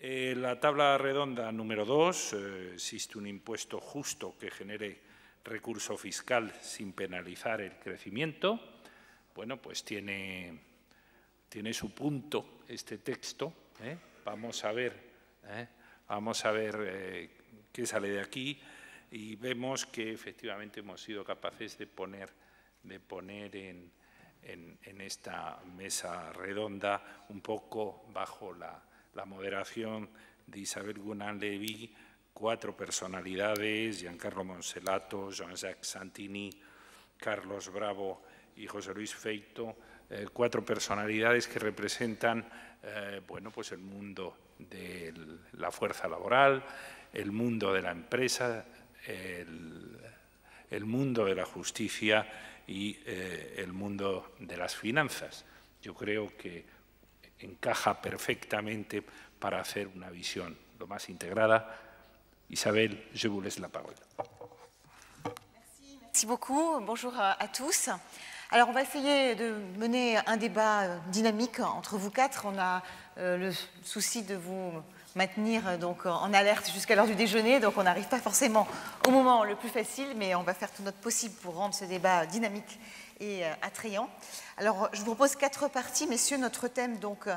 La tabla redonda número 2, existe un impuesto justo que genere recurso fiscal sin penalizar el crecimiento. Bueno, pues tiene su punto este texto. Vamos a ver qué sale de aquí y vemos que efectivamente hemos sido capaces de poner en esta mesa redonda un poco bajo la moderación de Isabel Goulin-Levy, 4 personalidades: Giancarlo Monselato, Jean-Jacques Santini, Carlos Bravo y José Luis Feito, 4 personalidades que representan bueno, pues el mundo de la fuerza laboral, el mundo de la empresa, el mundo de la justicia y el mundo de las finanzas. Yo creo que encaja perfectamente para hacer una visión lo más integrada. Isabelle, je vous laisse la parole. Merci beaucoup. Bonjour à tous. Alors, on va essayer de mener un débat dynamique entre vous 4. On a le souci de vous maintenir donc en alerte jusqu'à l'heure du déjeuner, donc on n'arrive pas forcément au moment le plus facile, mais on va faire tout notre possible pour rendre ce débat dynamique et attrayant. Alors, je vous propose 4 parties, messieurs. Notre thème, donc,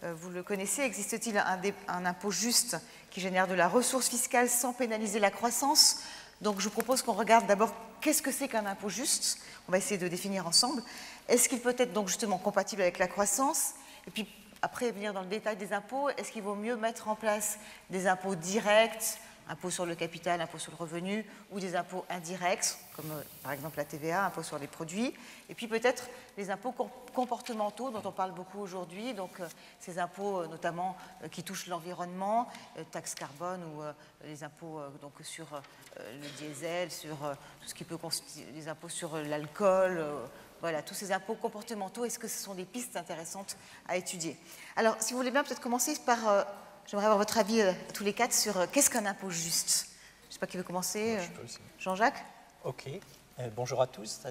vous le connaissez, existe-t-il un impôt juste qui génère de la ressource fiscale sans pénaliser la croissance? Donc, je vous propose qu'on regarde d'abord qu'est-ce que c'est qu'un impôt juste. On va essayer de définir ensemble. Est-ce qu'il peut être donc justement compatible avec la croissance? Et puis, après, venir dans le détail des impôts, est-ce qu'il vaut mieux mettre en place des impôts directs, impôts sur le capital, impôts sur le revenu, ou des impôts indirects, comme par exemple la TVA, impôt sur les produits, et puis peut-être les impôts comportementaux dont on parle beaucoup aujourd'hui, donc ces impôts notamment qui touchent l'environnement, taxes carbone ou les impôts donc sur le diesel, sur tout ce qui peut constituer les impôts sur l'alcool, voilà, tous ces impôts comportementaux, est-ce que ce sont des pistes intéressantes à étudier? Alors, si vous voulez bien, peut-être commencer par... j'aimerais avoir votre avis tous les 4 sur qu'est-ce qu'un impôt juste. Je ne sais pas qui veut commencer. Jean-Jacques? Ok. Bonjour à tous.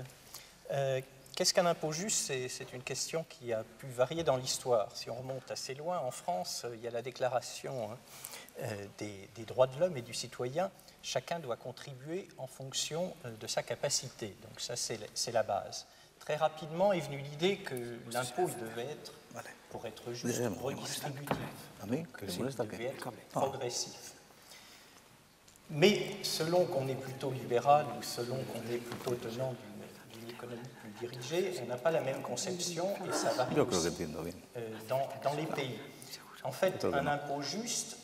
Qu'est-ce qu'un impôt juste? C'est une question qui a pu varier dans l'histoire. Si on remonte assez loin, en France, il y a la déclaration des droits de l'homme et du citoyen. Chacun doit contribuer en fonction de sa capacité. Donc ça, c'est la base. Très rapidement est venue l'idée que l'impôt devait être, pour être juste, redistributif, que devait être progressif. Mais selon qu'on est plutôt libéral ou selon qu'on est plutôt tenant d'une économie plus dirigée, on n'a pas la même conception et ça varie aussi dans les pays. En fait, un impôt juste,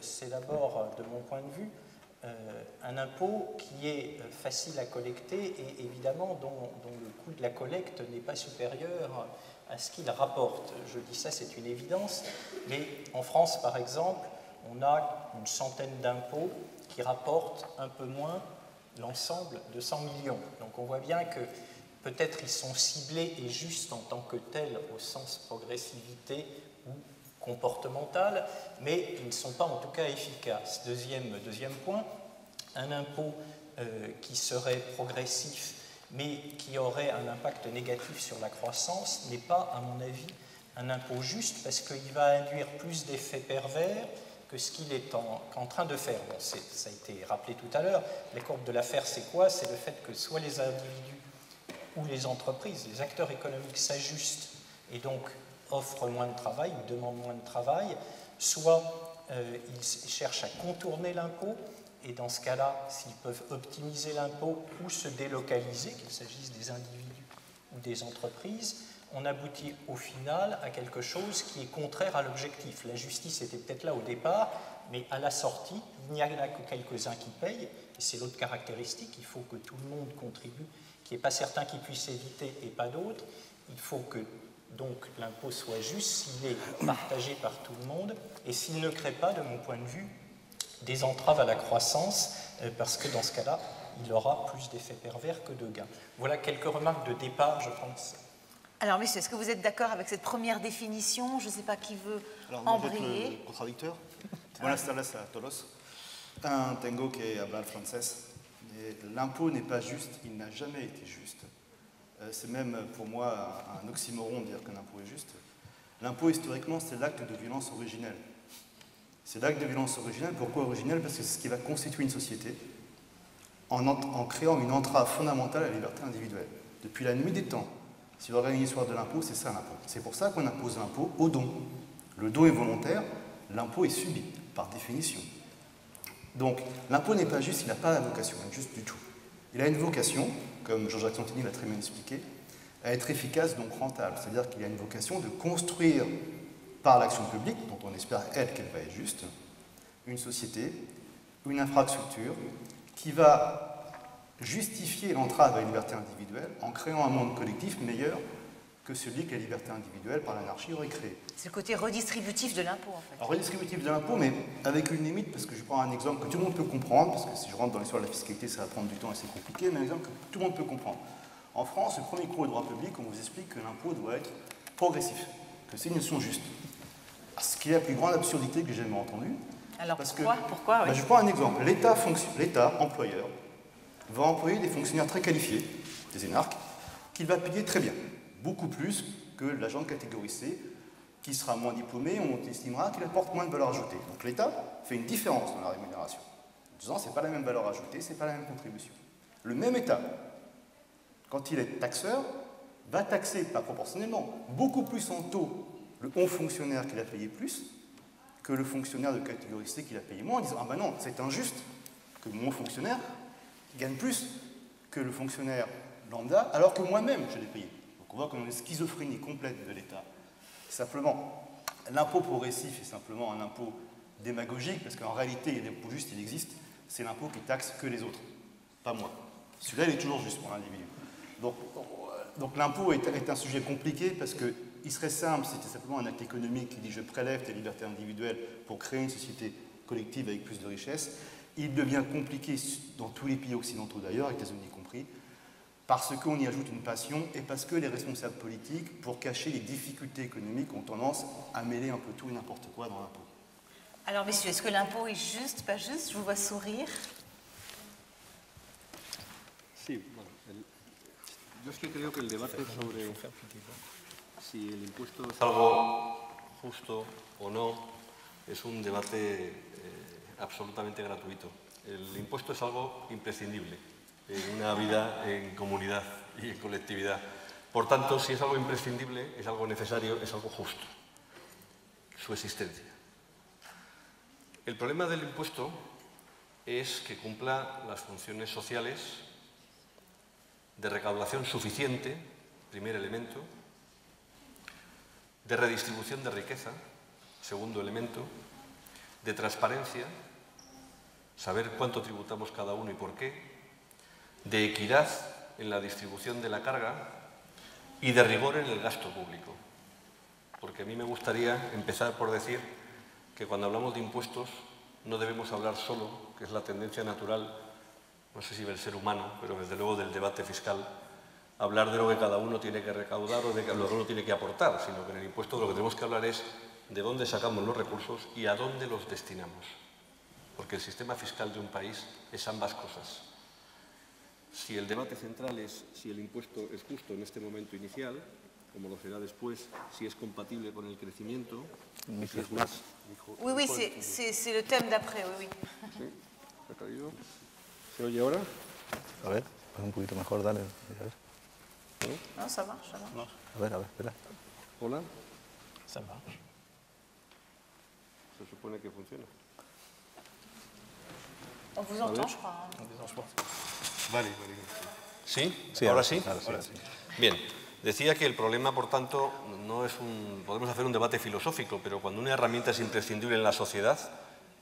c'est d'abord, de mon point de vue, un impôt qui est facile à collecter et évidemment dont le coût de la collecte n'est pas supérieur à ce qu'il rapporte. Je dis ça, c'est une évidence, mais en France, par exemple, on a une centaine d'impôts qui rapportent un peu moins l'ensemble de 100 millions. Donc on voit bien que peut-être ils sont ciblés et justes en tant que tels au sens progressivité ou comportementales, mais ils ne sont pas en tout cas efficaces. Deuxième point, un impôt qui serait progressif mais qui aurait un impact négatif sur la croissance n'est pas, à mon avis, un impôt juste parce qu'il va induire plus d'effets pervers que ce qu'il est en train de faire. Bon, ça a été rappelé tout à l'heure, la courbe de l'affaire, c'est quoi? C'est le fait que soit les individus ou les entreprises, les acteurs économiques s'ajustent et donc offrent moins de travail ou demandent moins de travail, soit ils cherchent à contourner l'impôt, et dans ce cas-là, s'ils peuvent optimiser l'impôt ou se délocaliser, qu'il s'agisse des individus ou des entreprises, on aboutit au final à quelque chose qui est contraire à l'objectif. La justice était peut-être là au départ, mais à la sortie, il n'y en a que quelques-uns qui payent, et c'est l'autre caractéristique, il faut que tout le monde contribue, qu'il n'y ait pas certains qui puissent éviter et pas d'autres. Il faut que donc l'impôt soit juste s'il est partagé par tout le monde et s'il ne crée pas, de mon point de vue, des entraves à la croissance, parce que dans ce cas-là, il aura plus d'effets pervers que de gains. Voilà quelques remarques de départ, je pense. Alors, messieurs, est-ce que vous êtes d'accord avec cette première définition? Je ne sais pas qui veut embrayer. Le contradicteur. Buenas tardes a todos. Tengo que hablar francés. L'impôt n'est pas juste, il n'a jamais été juste. C'est même pour moi un oxymoron de dire qu'un impôt est juste. L'impôt, historiquement, c'est l'acte de violence originelle. C'est l'acte de violence originel. Pourquoi originel? Parce que c'est ce qui va constituer une société en créant une entrave fondamentale à la liberté individuelle. Depuis la nuit des temps, si vous regardez une histoire de l'impôt, c'est ça l'impôt. C'est pour ça qu'on impose l'impôt au don. Le don est volontaire, l'impôt est subi, par définition. Donc, l'impôt n'est pas juste, il n'a pas la vocation, juste du tout. Il a une vocation, comme Jean-Jacques Santini l'a très bien expliqué, à être efficace, donc rentable. C'est-à-dire qu'il a une vocation de construire, par l'action publique, dont on espère, elle, qu'elle va être juste, une société, une infrastructure, qui va justifier l'entrave à la liberté individuelle en créant un monde collectif meilleur que celui que la liberté individuelle par l'anarchie aurait créé. C'est le côté redistributif de l'impôt, en fait. Alors, redistributif de l'impôt, mais avec une limite, parce que je prends un exemple que tout le monde peut comprendre, parce que si je rentre dans l'histoire de la fiscalité, ça va prendre du temps et c'est compliqué, mais un exemple que tout le monde peut comprendre. En France, le premier cours de droit public, on vous explique que l'impôt doit être progressif, que c'est une notion juste. Ce qui est la plus grande absurdité que j'ai jamais entendue. Alors parce pourquoi oui. Je prends un exemple. L'État, employeur, va employer des fonctionnaires très qualifiés, des énarques, qu'il va payer très bien, beaucoup plus que l'agent de catégorie C, qui sera moins diplômé, on estimera qu'il apporte moins de valeur ajoutée. Donc l'État fait une différence dans la rémunération. En disant, ce n'est pas la même valeur ajoutée, ce n'est pas la même contribution. Le même État, quand il est taxeur, va taxer, pas proportionnellement, beaucoup plus en taux le haut fonctionnaire qu'il a payé plus que le fonctionnaire de catégorie C qu'il a payé moins, en disant, ah ben non, c'est injuste que mon fonctionnaire gagne plus que le fonctionnaire lambda, alors que moi-même je l'ai payé. Donc on voit qu'on a une schizophrénie complète de l'État. Simplement, l'impôt progressif est simplement un impôt démagogique, parce qu'en réalité, l'impôt juste, il existe, c'est l'impôt qui taxe que les autres, pas moi. Celui-là, il est toujours juste pour l'individu. Donc l'impôt est un sujet compliqué, parce qu'il serait simple, si c'était simplement un acte économique qui dit je prélève tes libertés individuelles pour créer une société collective avec plus de richesse. Il devient compliqué dans tous les pays occidentaux d'ailleurs, États-Unis compris, parce qu'on y ajoute une passion et parce que les responsables politiques, pour cacher les difficultés économiques, ont tendance à mêler un peu tout et n'importe quoi dans l'impôt. Alors messieurs, est-ce que l'impôt est juste, pas juste? Je vous vois sourire. Sí, bueno, yo es que creo que el debate sobre si el impuesto es algo justo o no es un debate absolutamente gratuito. El impuesto es algo imprescindible en una vida en comunidad y en colectividad. Por tanto, si es algo imprescindible, es algo necesario, es algo justo, su existencia. El problema del impuesto es que cumpla las funciones sociales de recaudación suficiente, primer elemento, de redistribución de riqueza, segundo elemento, de transparencia, saber cuánto tributamos cada uno y por qué, de equidad en la distribución de la carga y de rigor en el gasto público. Porque a mí me gustaría empezar por decir que cuando hablamos de impuestos no debemos hablar solo, que es la tendencia natural, no sé si del ser humano, pero desde luego del debate fiscal, hablar de lo que cada uno tiene que recaudar o de lo que uno tiene que aportar, sino que en el impuesto lo que tenemos que hablar es de dónde sacamos los recursos y a dónde los destinamos. Porque el sistema fiscal de un país es ambas cosas. Si el debate central es si el impuesto es justo en este momento inicial, como lo será después, si es compatible con el crecimiento, y si es más... Oui, c'est le thème d'après, oui. ¿Sí? ¿Se ha caído? ¿Se oye ahora? A ver, un poquito mejor, dale. A ver. Non, ça marche, ça marche. A ver, espera. ¿Hola? Ça marche. Se supone que funciona. On vous entend, je crois. Vale. ¿Sí? Sí, ¿Ahora ahora sí? ahora sí. Bien. Decía que el problema, por tanto, no es un... Podemos hacer un debate filosófico, pero cuando una herramienta es imprescindible en la sociedad,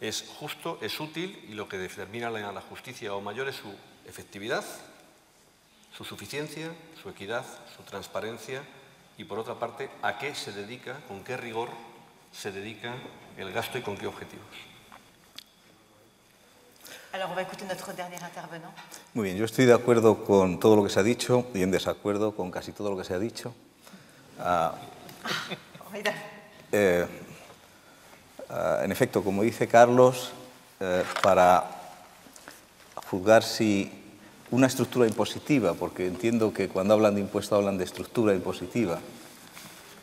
es justo, es útil y lo que determina la justicia o mayor es su efectividad, su suficiencia, su equidad, su transparencia y, por otra parte, a qué se dedica, con qué rigor se dedica el gasto y con qué objetivos. Alors, on va écouter notre dernier intervenant. Muy bien, yo estoy de acuerdo con todo lo que se ha dicho y en desacuerdo con casi todo lo que se ha dicho. En efecto, como dice Carlos, para juzgar si una estructura impositiva, porque entiendo que cuando hablan de impuesto hablan de estructura impositiva,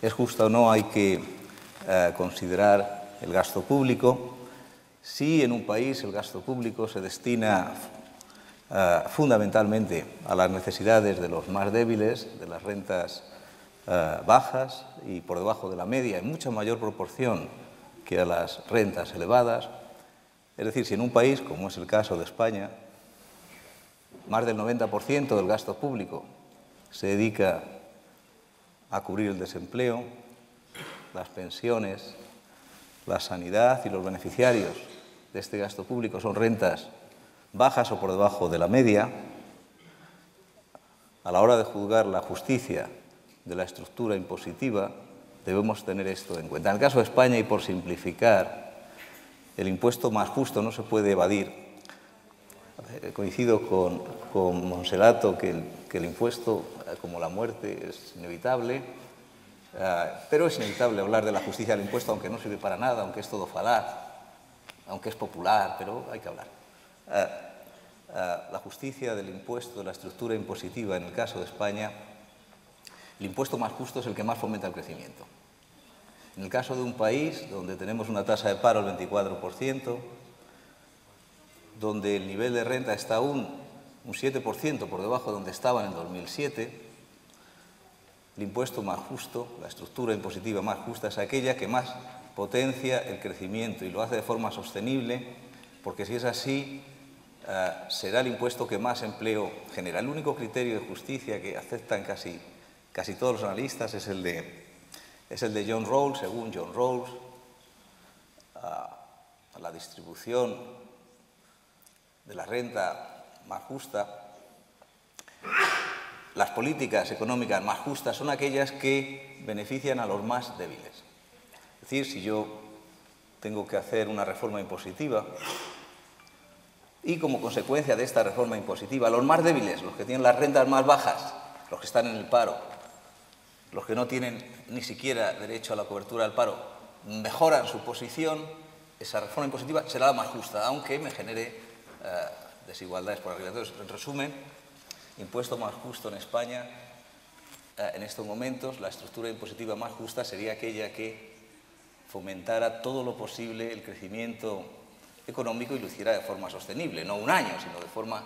es justa o no, hay que considerar el gasto público, Si en un país el gasto público se destina fundamentalmente a las necesidades de los más débiles, de las rentas bajas y por debajo de la media, en mucha mayor proporción que a las rentas elevadas, es decir, si en un país, como es el caso de España, más del 90% del gasto público se dedica a cubrir el desempleo, las pensiones, la sanidad y los beneficiarios de este gasto público son rentas bajas o por debajo de la media, a la hora de juzgar la justicia de la estructura impositiva debemos tener esto en cuenta. En el caso de España, y por simplificar, el impuesto más justo no se puede evadir. Coincido con Monselato que el impuesto, como la muerte, es inevitable, pero es inevitable hablar de la justicia del impuesto, aunque no sirve para nada, aunque es todo falaz, aunque es popular, pero hay que hablar. La justicia del impuesto, de la estructura impositiva, en el caso de España, el impuesto más justo es el que más fomenta el crecimiento. En el caso de un país donde tenemos una tasa de paro del 24%, donde el nivel de renta está un 7% por debajo de donde estaba en el 2007, el impuesto más justo, la estructura impositiva más justa, es aquella que más potencia el crecimiento y lo hace de forma sostenible, porque si es así, será el impuesto que más empleo genera. El único criterio de justicia que aceptan casi todos los analistas es el de John Rawls. Según John Rawls, la distribución de la renta más justa, las políticas económicas más justas son aquellas que benefician a los más débiles. Es decir, si yo tengo que hacer una reforma impositiva y como consecuencia de esta reforma impositiva, los más débiles, los que tienen las rentas más bajas, los que están en el paro, los que no tienen ni siquiera derecho a la cobertura del paro, mejoran su posición, esa reforma impositiva será la más justa, aunque me genere desigualdades por arriba. Entonces, en resumen, impuesto más justo en España, en estos momentos, la estructura impositiva más justa sería aquella que fomentara todo lo posible el crecimiento económico y lo hiciera de forma sostenible, no un año, sino de forma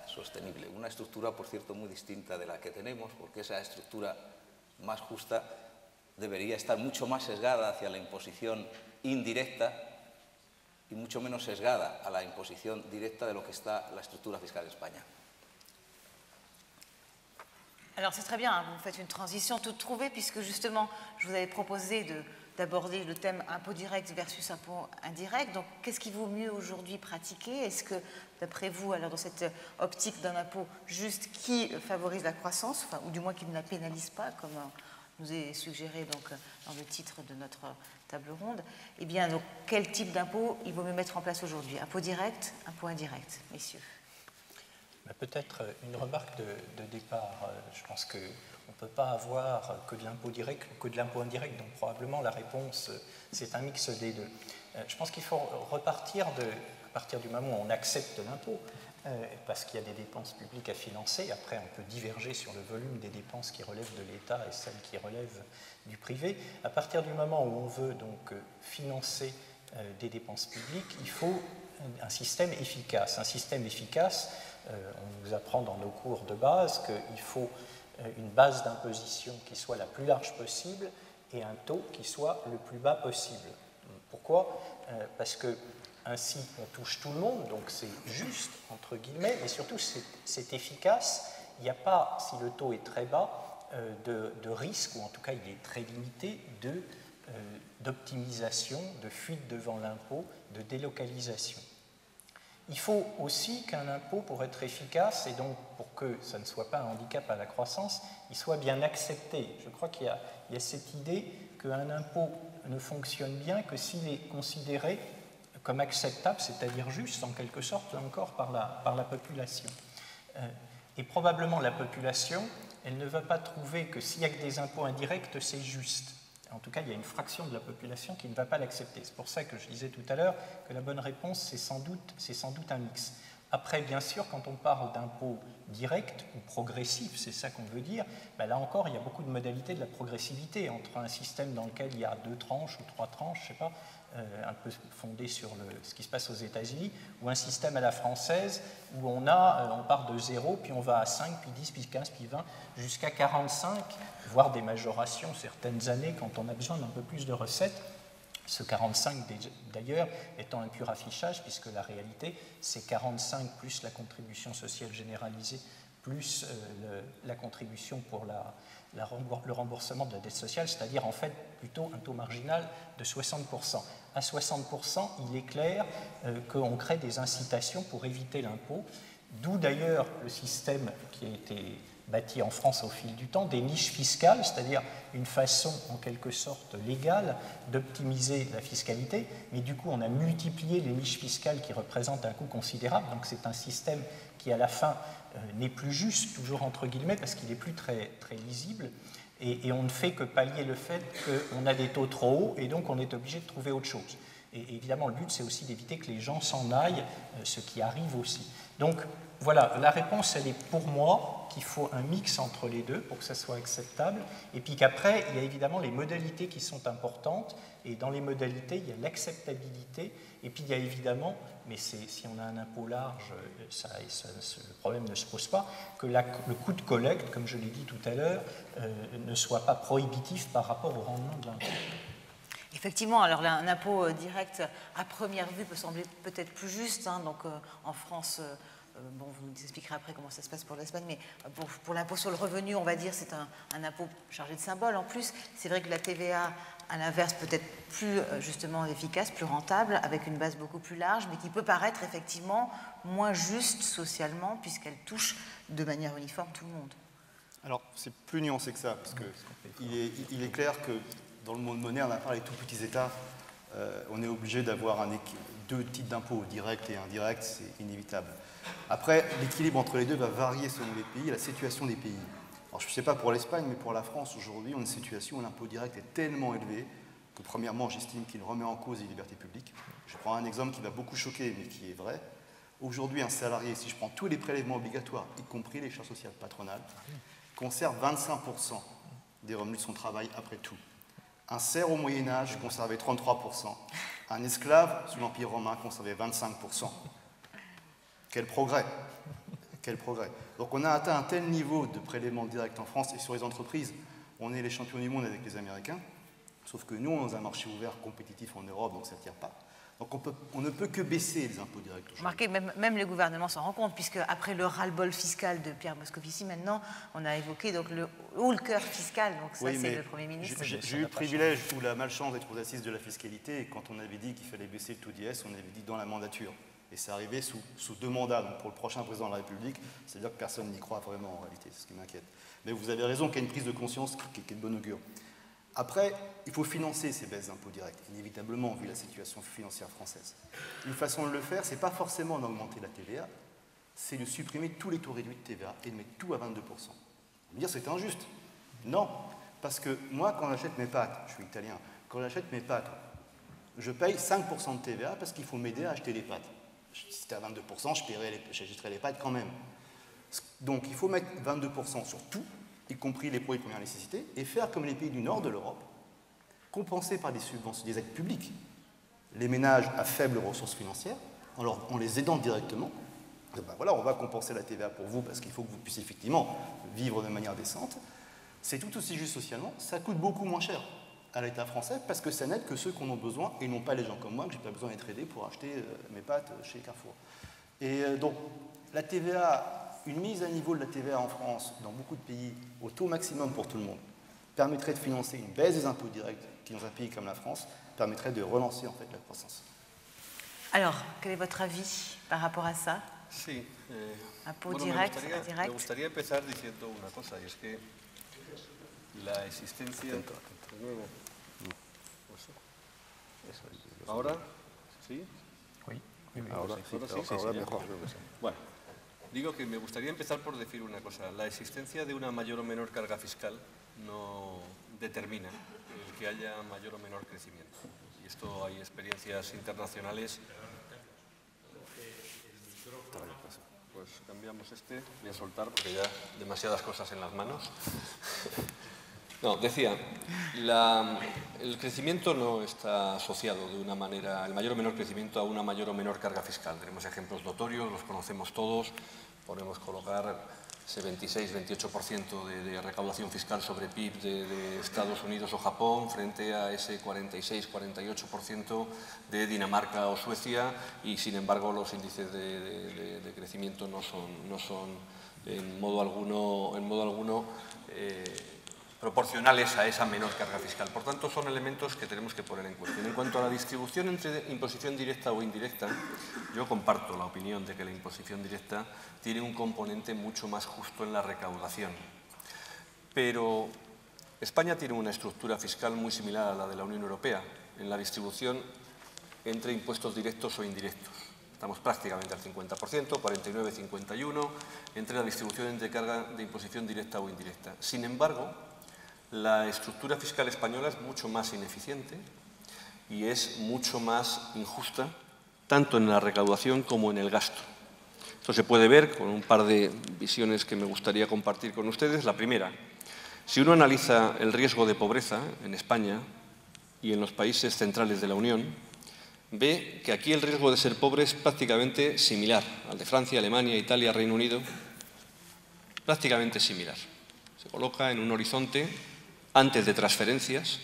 sostenible. Una estructura, por cierto, muy distinta de la que tenemos, porque esa estructura más justa debería estar mucho más sesgada hacia la imposición indirecta y mucho menos sesgada a la imposición directa de lo que está la estructura fiscal de España. Alors c'est très bien, vous faites une transition toute trouvée puisque justement je vous avais proposé d'aborder le thème impôt direct versus impôt indirect. Donc qu'est-ce qui vaut mieux aujourd'hui pratiquer? Est-ce que d'après vous, alors dans cette optique d'un impôt juste qui favorise la croissance, enfin, ou du moins qui ne la pénalise pas, comme nous est suggéré donc, dans le titre de notre table ronde, eh bien donc, quel type d'impôt il vaut mieux mettre en place aujourd'hui? Impôt direct, impôt indirect, messieurs? Peut-être une remarque de départ. Je pense qu'on ne peut pas avoir que de l'impôt direct ou que de l'impôt indirect, donc probablement la réponse, c'est un mix des deux. Je pense qu'il faut repartir à partir du moment où on accepte l'impôt, parce qu'il y a des dépenses publiques à financer. Après, on peut diverger sur le volume des dépenses qui relèvent de l'État et celles qui relèvent du privé. À partir du moment où on veut donc financer des dépenses publiques, il faut un système efficace. Un système efficace, on nous apprend dans nos cours de base qu'il faut une base d'imposition qui soit la plus large possible et un taux qui soit le plus bas possible. Pourquoi? Parce que ainsi on touche tout le monde, donc c'est juste, entre guillemets, mais surtout c'est efficace. Il n'y a pas, si le taux est très bas, de risque, ou en tout cas il est très limité, d'optimisation, de fuite devant l'impôt, de délocalisation. Il faut aussi qu'un impôt, pour être efficace, et donc pour que ça ne soit pas un handicap à la croissance, il soit bien accepté. Je crois qu'il y a cette idée qu'un impôt ne fonctionne bien que s'il est considéré comme acceptable, c'est-à-dire juste, en quelque sorte, encore par la population. Et probablement la population, elle ne va pas trouver que s'il n'y a que des impôts indirects, c'est juste. En tout cas, il y a une fraction de la population qui ne va pas l'accepter. C'est pour ça que je disais tout à l'heure que la bonne réponse, c'est sans doute un mix. Après, bien sûr, quand on parle d'impôt direct ou progressif, c'est ça qu'on veut dire, ben là encore, il y a beaucoup de modalités de la progressivité entre un système dans lequel il y a 2 tranches ou 3 tranches, je ne sais pas, un peu fondé sur ce qui se passe aux États-Unis, ou un système à la française où on part de 0, puis on va à 5, puis 10, puis 15, puis 20, jusqu'à 45, voire des majorations certaines années quand on a besoin d'un peu plus de recettes. Ce 45 d'ailleurs étant un pur affichage, puisque la réalité c'est 45 plus la contribution sociale généralisée, plus la contribution pour le remboursement de la dette sociale, c'est-à-dire en fait plutôt un taux marginal de 60%. À 60%, il est clair qu'on crée des incitations pour éviter l'impôt, d'où d'ailleurs le système qui a été bâti en France au fil du temps, des niches fiscales, c'est-à-dire une façon en quelque sorte légale d'optimiser la fiscalité, mais du coup on a multiplié les niches fiscales qui représentent un coût considérable, donc c'est un système qui à la fin n'est plus juste, toujours entre guillemets, parce qu'il n'est plus très, très lisible, et on ne fait que pallier le fait qu'on a des taux trop hauts, et donc on est obligé de trouver autre chose. Et évidemment, le but, c'est aussi d'éviter que les gens s'en aillent, ce qui arrive aussi. Donc, voilà, la réponse, elle est pour moi qu'il faut un mix entre les deux pour que ça soit acceptable, et puis qu'après, il y a évidemment les modalités qui sont importantes, et dans les modalités, il y a l'acceptabilité, et puis il y a évidemment, mais si on a un impôt large, le problème ne se pose pas, que le coût de collecte, comme je l'ai dit tout à l'heure, ne soit pas prohibitif par rapport au rendement de l'impôt. Effectivement, alors là, un impôt direct à première vue peut sembler peut-être plus juste. Hein, donc en France, bon, vous nous expliquerez après comment ça se passe pour l'Espagne, mais pour l'impôt sur le revenu, on va dire c'est un impôt chargé de symboles. En plus, c'est vrai que la TVA, à l'inverse, peut être plus justement efficace, plus rentable, avec une base beaucoup plus large, mais qui peut paraître effectivement moins juste socialement, puisqu'elle touche de manière uniforme tout le monde. Alors, c'est plus nuancé que ça, parce qu'il est clair que dans le monde moderne, à part les tout petits États, on est obligé d'avoir deux types d'impôts, direct et indirect, c'est inévitable. Après, l'équilibre entre les deux va varier selon les pays, la situation des pays. Alors, je ne sais pas pour l'Espagne, mais pour la France, aujourd'hui, on a une situation où l'impôt direct est tellement élevé que, premièrement, j'estime qu'il remet en cause les libertés publiques. Je prends un exemple qui va beaucoup choquer, mais qui est vrai. Aujourd'hui, un salarié, si je prends tous les prélèvements obligatoires, y compris les charges sociales patronales, conserve 25% des revenus de son travail après tout. Un serf au Moyen-Âge conservait 33%. Un esclave sous l'Empire romain conservait 25%. Quel progrès! Quel progrès! Donc on a atteint un tel niveau de prélèvement direct en France et sur les entreprises, on est les champions du monde avec les Américains, sauf que nous, on est dans un marché ouvert compétitif en Europe, donc ça ne tire pas. Donc on ne peut que baisser les impôts directs. Remarquez, même les gouvernements s'en rendent compte, puisque après le ras-le-bol fiscal de Pierre Moscovici, maintenant, on a évoqué donc, le haut le cœur fiscal. Donc ça, oui, c'est le Premier ministre. J'ai eu le privilège ou la malchance d'être aux assises de la fiscalité, et quand on avait dit qu'il fallait baisser le taux d'IS, on avait dit dans la mandature. Et c'est arrivé sous 2 mandats, donc pour le prochain président de la République, c'est-à-dire que personne n'y croit vraiment en réalité, c'est ce qui m'inquiète. Mais vous avez raison qu'il y a une prise de conscience qui est de bon augure. Après, il faut financer ces baisses d'impôts directs, inévitablement, vu la situation financière française. Une façon de le faire, ce n'est pas forcément d'augmenter la TVA, c'est de supprimer tous les taux réduits de TVA et de mettre tout à 22%. On va dire c'est injuste. Non, parce que moi, quand j'achète mes pâtes, je suis italien, quand j'achète mes pâtes, je paye 5% de TVA parce qu'il faut m'aider à acheter les pâtes. Si c'était à 22%, j'achèterais les pâtes quand même. Donc, il faut mettre 22% sur tout, y compris les produits de première nécessité, et faire comme les pays du nord de l'Europe, compenser par des subventions, des aides publiques, les ménages à faibles ressources financières, en les aidant directement. Et ben voilà, on va compenser la TVA pour vous parce qu'il faut que vous puissiez effectivement vivre de manière décente. C'est tout aussi juste socialement, ça coûte beaucoup moins cher à l'État français parce que ça n'aide que ceux qui en ont besoin et non pas les gens comme moi, que j'ai pas besoin d'être aidé pour acheter mes pâtes chez Carrefour. Et donc, la TVA, une mise à niveau de la TVA en France, dans beaucoup de pays, au taux maximum pour tout le monde, permettrait de financer une baisse des impôts directs qui, dans un pays comme la France, permettrait de relancer en fait la croissance. Alors, quel est votre avis par rapport à ça? Sí. Impôt direct, indirect. Me gustaría empezar diciendo una cosa, y es que la existencia... ¿Ahora? ¿Sí? Oui. Ahora mejor. Bueno, digo que me gustaría empezar por decir una cosa. La existencia de una mayor o menor carga fiscal no determina el que haya mayor o menor crecimiento. Y esto hay experiencias internacionales. Pues cambiamos este. Voy a soltar porque ya demasiadas cosas en las manos. No, decía, el crecimiento no está asociado de una manera, el mayor o menor crecimiento a una mayor o menor carga fiscal. Tenemos ejemplos notorios, los conocemos todos, podemos colocar ese 26-28% de recaudación fiscal sobre PIB de Estados Unidos o Japón frente a ese 46-48% de Dinamarca o Suecia, y sin embargo los índices de crecimiento no son en modo alguno proporcionales a esa menor carga fiscal. Por tanto, son elementos que tenemos que poner en cuenta. En cuanto a la distribución entre imposición directa o indirecta, yo comparto la opinión de que la imposición directa tiene un componente mucho más justo en la recaudación. Pero España tiene una estructura fiscal muy similar a la de la Unión Europea en la distribución entre impuestos directos o indirectos. Estamos prácticamente al 50%, 49-51, entre la distribución entre carga de imposición directa o indirecta. Sin embargo, la estructura fiscal española es mucho más ineficiente y es mucho más injusta, tanto en la recaudación como en el gasto. Esto se puede ver con un par de visiones que me gustaría compartir con ustedes. La primera, si uno analiza el riesgo de pobreza en España y en los países centrales de la Unión, ve que aquí el riesgo de ser pobre es prácticamente similar al de Francia, Alemania, Italia, Reino Unido, prácticamente similar. Se coloca en un horizonte, antes de transferencias,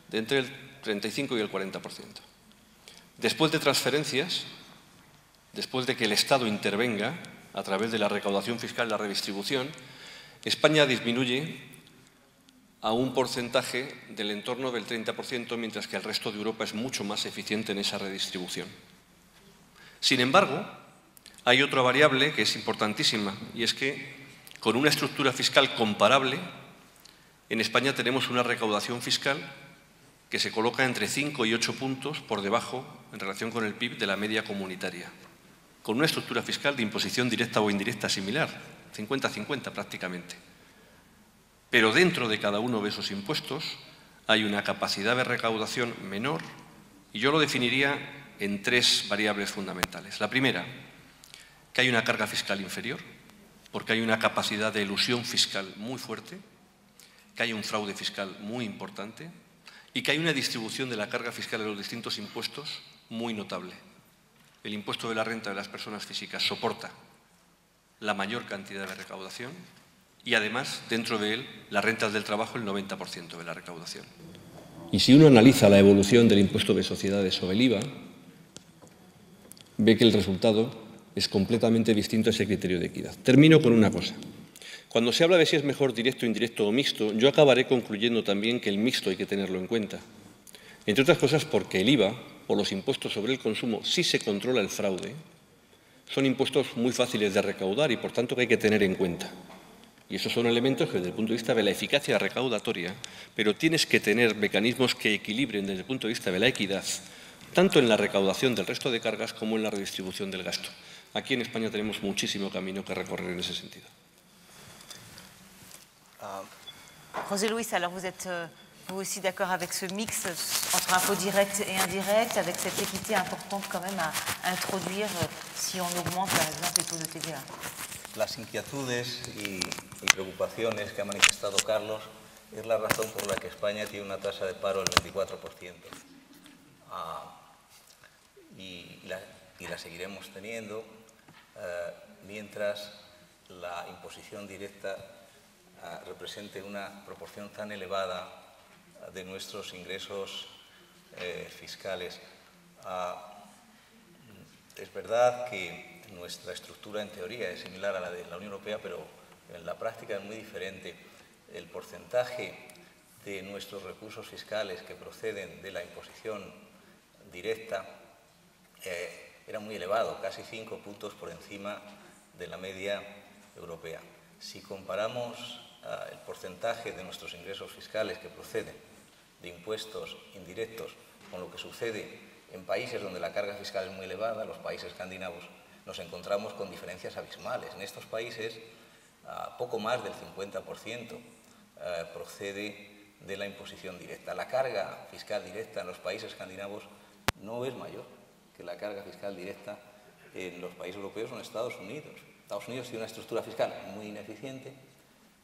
de entre el 35 y el 40%. Después de transferencias, después de que el Estado intervenga a través de la recaudación fiscal y la redistribución, España disminuye a un porcentaje del entorno del 30%, mientras que el resto de Europa es mucho más eficiente en esa redistribución. Sin embargo, hay otra variable que es importantísima, y es que con una estructura fiscal comparable, en España tenemos una recaudación fiscal que se coloca entre 5 y 8 puntos por debajo, en relación con el PIB, de la media comunitaria, con una estructura fiscal de imposición directa o indirecta similar, 50-50 prácticamente. Pero dentro de cada uno de esos impuestos hay una capacidad de recaudación menor, y yo lo definiría en 3 variables fundamentales. La primera, que hay una carga fiscal inferior, porque hay una capacidad de elusión fiscal muy fuerte, que hay un fraude fiscal muy importante y que hay una distribución de la carga fiscal de los distintos impuestos muy notable. El impuesto de la renta de las personas físicas soporta la mayor cantidad de recaudación y además, dentro de él, las rentas del trabajo el 90% de la recaudación. Y si uno analiza la evolución del impuesto de sociedades o el IVA, ve que el resultado es completamente distinto a ese criterio de equidad. Termino con una cosa. Cuando se habla de si es mejor directo, indirecto o mixto, yo acabaré concluyendo también que el mixto hay que tenerlo en cuenta. Entre otras cosas porque el IVA o los impuestos sobre el consumo, si se controla el fraude, son impuestos muy fáciles de recaudar y por tanto que hay que tener en cuenta. Y esos son elementos que desde el punto de vista de la eficacia recaudatoria, pero tienes que tener mecanismos que equilibren desde el punto de vista de la equidad, tanto en la recaudación del resto de cargas como en la redistribución del gasto. Aquí en España tenemos muchísimo camino que recorrer en ese sentido. José Luis, alors vous êtes vous aussi d'accord avec ce mix entre impôts directs et indirects, avec cette équité importante quand même à introduire si on augmente par exemple les taux de TVA? Las inquietudes y preocupaciones que ha manifestado Carlos es la razón por la que España tiene una tasa de paro del 24%. Y la seguiremos teniendo mientras la imposición directa represente una proporción tan elevada de nuestros ingresos fiscales. Es verdad que nuestra estructura en teoría es similar a la de la Unión Europea, pero en la práctica es muy diferente. El porcentaje de nuestros recursos fiscales que proceden de la imposición directa era muy elevado, casi 5 puntos por encima de la media europea. Si comparamos el porcentaje de nuestros ingresos fiscales que proceden de impuestos indirectos con lo que sucede en países donde la carga fiscal es muy elevada, los países escandinavos, nos encontramos con diferencias abismales. En estos países, poco más del 50% procede de la imposición directa. La carga fiscal directa en los países escandinavos no es mayor que la carga fiscal directa en los países europeos o en Estados Unidos. Estados Unidos tiene una estructura fiscal muy ineficiente,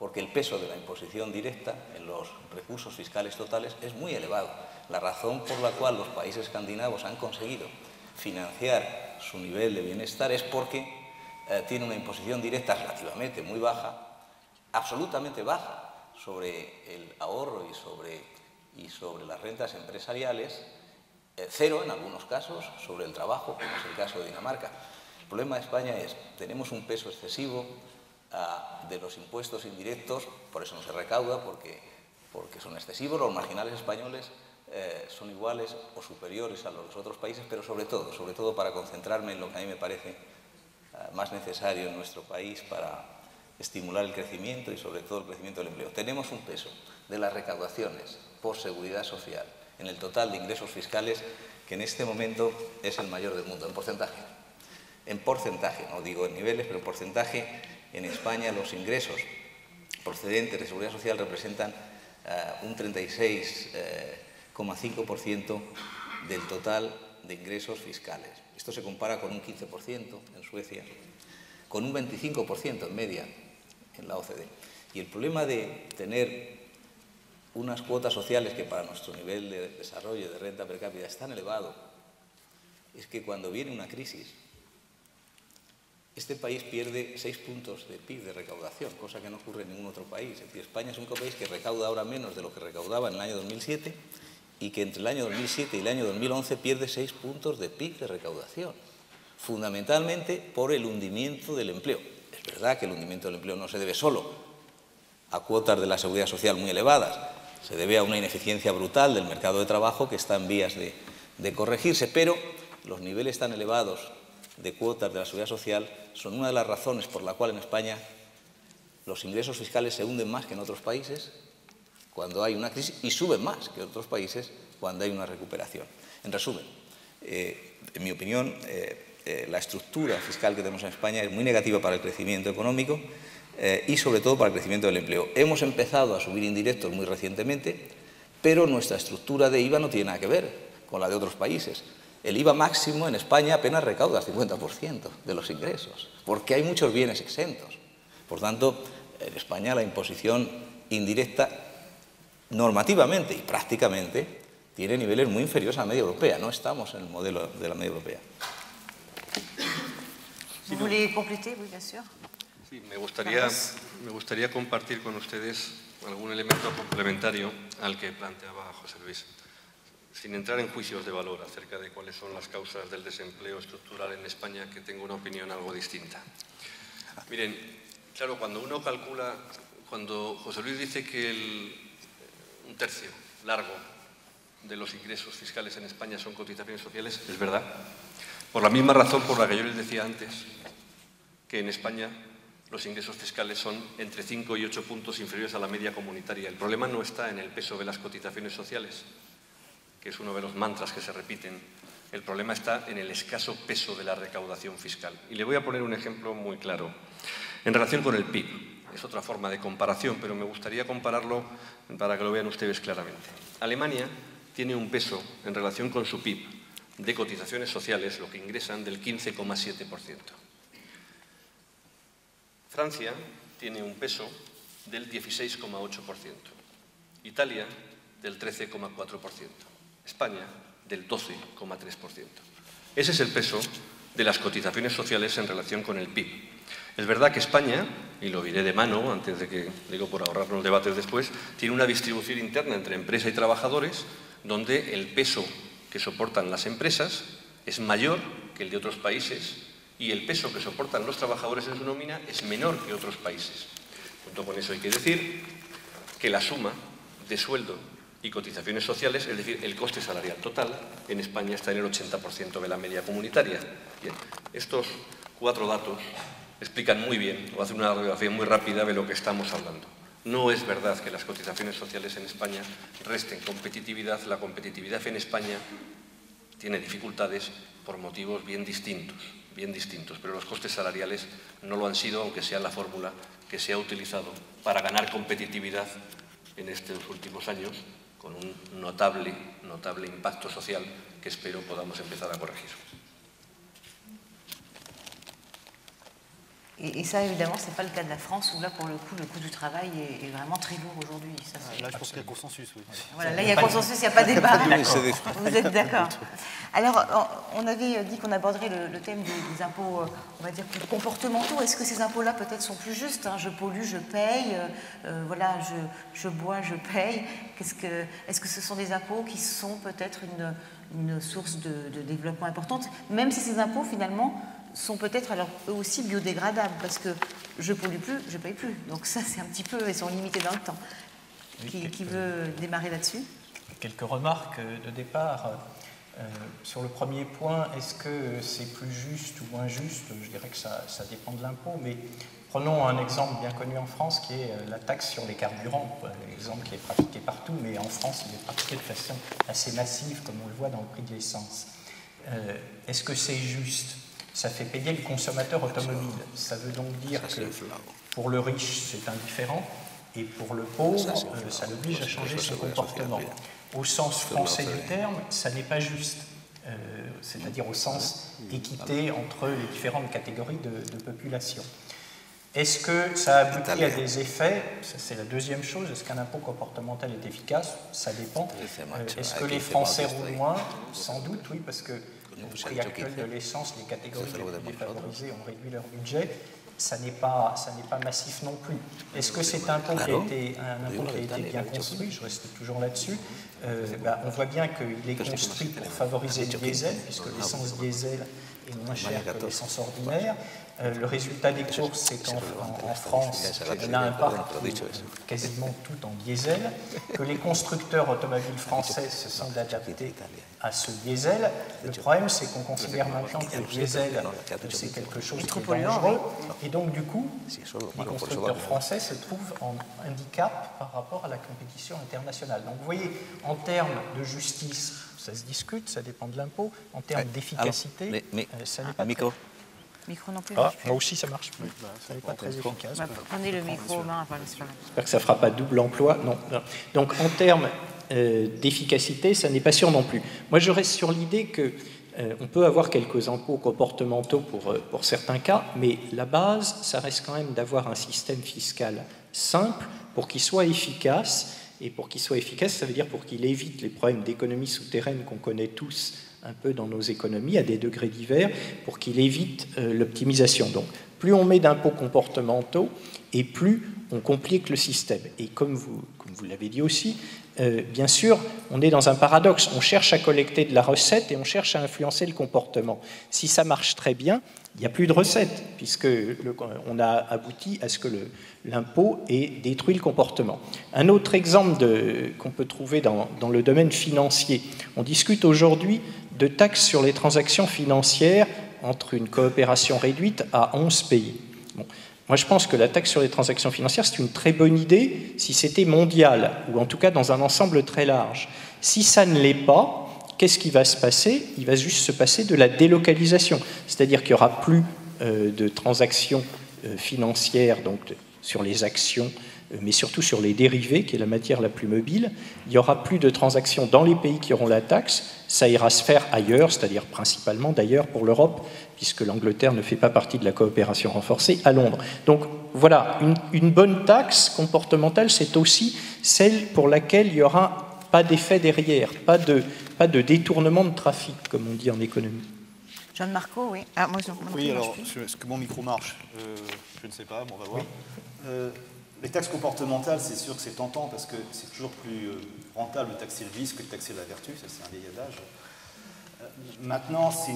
porque el peso de la imposición directa en los recursos fiscales totales es muy elevado. La razón por la cual los países escandinavos han conseguido financiar su nivel de bienestar es porque tiene una imposición directa relativamente muy baja, absolutamente baja, sobre el ahorro y sobre las rentas empresariales, cero en algunos casos sobre el trabajo, como es el caso de Dinamarca. El problema de España es que tenemos un peso excesivo de los impuestos indirectos, por eso no se recauda, porque son excesivos. Los marginales españoles son iguales o superiores a los otros países, pero sobre todo para concentrarme en lo que a mí me parece más necesario en nuestro país para estimular el crecimiento y sobre todo el crecimiento del empleo. Tenemos un peso de las recaudaciones por seguridad social en el total de ingresos fiscales que en este momento es el mayor del mundo, en porcentaje. En porcentaje, no digo en niveles, pero en porcentaje, en España los ingresos procedentes de seguridad social representan un 36,5% del total de ingresos fiscales. Esto se compara con un 15% en Suecia, con un 25% en media en la OCDE. Y el problema de tener unas cuotas sociales que para nuestro nivel de desarrollo de renta per cápita es tan elevado, es que cuando viene una crisis, este país pierde 6 puntos de PIB de recaudación, cosa que no ocurre en ningún otro país. Es decir, España es un país que recauda ahora menos de lo que recaudaba en el año 2007 y que entre el año 2007 y el año 2011 pierde 6 puntos de PIB de recaudación, fundamentalmente por el hundimiento del empleo. Es verdad que el hundimiento del empleo no se debe solo a cuotas de la seguridad social muy elevadas, se debe a una ineficiencia brutal del mercado de trabajo que está en vías de corregirse, pero los niveles tan elevados de cuotas de la seguridad social son una de las razones por la cual en España los ingresos fiscales se hunden más que en otros países cuando hay una crisis y suben más que en otros países cuando hay una recuperación. En resumen, en mi opinión, la estructura fiscal que tenemos en España es muy negativa para el crecimiento económico y sobre todo para el crecimiento del empleo. Hemos empezado a subir indirectos muy recientemente, pero nuestra estructura de IVA no tiene nada que ver con la de otros países. El IVA máximo en España apenas recauda el 50% de los ingresos, porque hay muchos bienes exentos. Por tanto, en España la imposición indirecta normativamente y prácticamente tiene niveles muy inferiores a la media europea. No estamos en el modelo de la media europea. ¿Vous voulez compléter? Oui, bien sûr. Sí, me gustaría compartir con ustedes algún elemento complementario al que planteaba José Luis, sin entrar en juicios de valor acerca de cuáles son las causas del desempleo estructural en España, que tengo una opinión algo distinta. Miren, claro, cuando uno calcula, cuando José Luis dice que un tercio largo de los ingresos fiscales en España son cotizaciones sociales, es verdad, por la misma razón por la que yo les decía antes, que en España los ingresos fiscales son entre 5 y 8 puntos inferiores a la media comunitaria. El problema no está en el peso de las cotizaciones sociales, que es uno de los mantras que se repiten. El problema está en el escaso peso de la recaudación fiscal. Y le voy a poner un ejemplo muy claro. En relación con el PIB, es otra forma de comparación, pero me gustaría compararlo para que lo vean ustedes claramente. Alemania tiene un peso en relación con su PIB de cotizaciones sociales, lo que ingresan, del 15,7%. Francia tiene un peso del 16,8%. Italia del 13,4%. España del 12,3%. Ese es el peso de las cotizaciones sociales en relación con el PIB. Es verdad que España, y lo diré de mano, antes de que, digo, por ahorrarnos debates después, tiene una distribución interna entre empresa y trabajadores, donde el peso que soportan las empresas es mayor que el de otros países y el peso que soportan los trabajadores en su nómina es menor que otros países. Junto con eso hay que decir que la suma de sueldo y cotizaciones sociales, es decir, el coste salarial total, en España está en el 80% de la media comunitaria. Bien, estos 4 datos explican muy bien, o hacen una radiografía muy rápida de lo que estamos hablando. No es verdad que las cotizaciones sociales en España resten competitividad. La competitividad en España tiene dificultades por motivos bien distintos, pero los costes salariales no lo han sido, aunque sea la fórmula que se ha utilizado para ganar competitividad en estos últimos años, con un notable impacto social que espero podamos empezar a corregir. Et ça, évidemment, ce n'est pas le cas de la France, où là, pour le coup du travail est vraiment très lourd aujourd'hui. Là, je pense qu'il y a consensus, oui. Voilà, là, il y a consensus, il n'y a pas débat. Vous êtes d'accord. Alors, on avait dit qu'on aborderait le thème des impôts, on va dire, plus comportementaux. Est-ce que ces impôts-là, peut-être, sont plus justes, hein? Je pollue, je paye. Voilà, je bois, je paye. Est-ce que ce sont des impôts qui sont peut-être une source de développement importante, même si ces impôts, finalement, sont peut-être alors eux aussi biodégradables, parce que je pollue plus, je paye plus. Donc ça, c'est un petit peu, ils sont limités dans le temps. Oui, qui veut démarrer là-dessus? Quelques remarques de départ. Sur le premier point, est-ce que c'est plus juste ou moins juste? Je dirais que ça dépend de l'impôt, mais prenons un exemple bien connu en France qui est la taxe sur les carburants, un exemple qui est pratiqué partout, mais en France, il est pratiqué de façon assez massive, comme on le voit dans le prix de l'essence. Est-ce que c'est juste? Ça fait payer le consommateur automobile. Ça veut donc dire que pour le riche, c'est indifférent, et pour le pauvre, ça l'oblige à changer son comportement. Au sens français du terme, ça n'est pas juste, c'est-à-dire au sens équité entre les différentes catégories de population. Est-ce que ça aboutit à des effets? Ça, c'est la deuxième chose. Est-ce qu'un impôt comportemental est efficace? Ça dépend. Est-ce que les Français roulent moins? Sans doute, oui, parce que au prix actuel de l'essence, les catégories les plus défavorisées ont réduit leur budget. Ça n'est pas massif non plus. Est-ce que c'est un impôt qui a été bien construit? Je reste toujours là-dessus. On voit bien qu'il est construit pour favoriser le diesel, puisque l'essence diesel est moins chère que l'essence ordinaire. Le résultat des courses, c'est qu'en France, on a un parc quasiment tout en diesel, que les constructeurs automobiles français se sont adaptés à ce diesel. Le problème, c'est qu'on considère maintenant que le diesel, c'est quelque chose qui est dangereux, et donc du coup, les constructeurs français se trouvent en handicap par rapport à la compétition internationale. Donc vous voyez, en termes de justice, ça se discute, ça dépend de l'impôt, en termes d'efficacité, ça n'est pas très... Micro non plus. Moi aussi, ça marche plus. Ça n'est pas très efficace. Prenez le micro aux mains. J'espère que ça ne fera pas double emploi. Non. Donc, en termes d'efficacité, ça n'est pas sûr non plus. Moi, je reste sur l'idée qu'on peut avoir quelques impôts comportementaux pour certains cas, mais la base, ça reste quand même d'avoir un système fiscal simple pour qu'il soit efficace. Et pour qu'il soit efficace, ça veut dire pour qu'il évite les problèmes d'économie souterraine qu'on connaît tous un peu dans nos économies, à des degrés divers, pour qu'il évite l'optimisation. Donc, plus on met d'impôts comportementaux, et plus on complique le système. Et comme vous l'avez dit aussi, bien sûr, on est dans un paradoxe. On cherche à collecter de la recette et on cherche à influencer le comportement. Si ça marche très bien, il n'y a plus de recettes, puisqu'on a abouti à ce que l'impôt ait détruit le comportement. Un autre exemple qu'on peut trouver dans le domaine financier, on discute aujourd'hui de taxes sur les transactions financières entre une coopération réduite à 11 pays. Bon. Moi, je pense que la taxe sur les transactions financières, c'est une très bonne idée si c'était mondial, ou en tout cas dans un ensemble très large. Si ça ne l'est pas, qu'est-ce qui va se passer? Il va juste se passer de la délocalisation, c'est-à-dire qu'il n'y aura plus de transactions financières donc sur les actions, mais surtout sur les dérivés, qui est la matière la plus mobile. Il n'y aura plus de transactions dans les pays qui auront la taxe, ça ira se faire ailleurs, c'est-à-dire principalement d'ailleurs pour l'Europe, puisque l'Angleterre ne fait pas partie de la coopération renforcée à Londres. Donc voilà, une bonne taxe comportementale, c'est aussi celle pour laquelle il n'y aura pas d'effet derrière, pas de détournement de trafic, comme on dit en économie. Jean-Marco, oui. Oui, alors, est-ce que mon micro marche? Je ne sais pas, mais on va voir. Oui. Les taxes comportementales, c'est sûr que c'est tentant parce que c'est toujours plus rentable de taxer le vice que de taxer la vertu, ça c'est un vieil adage. Maintenant, c'est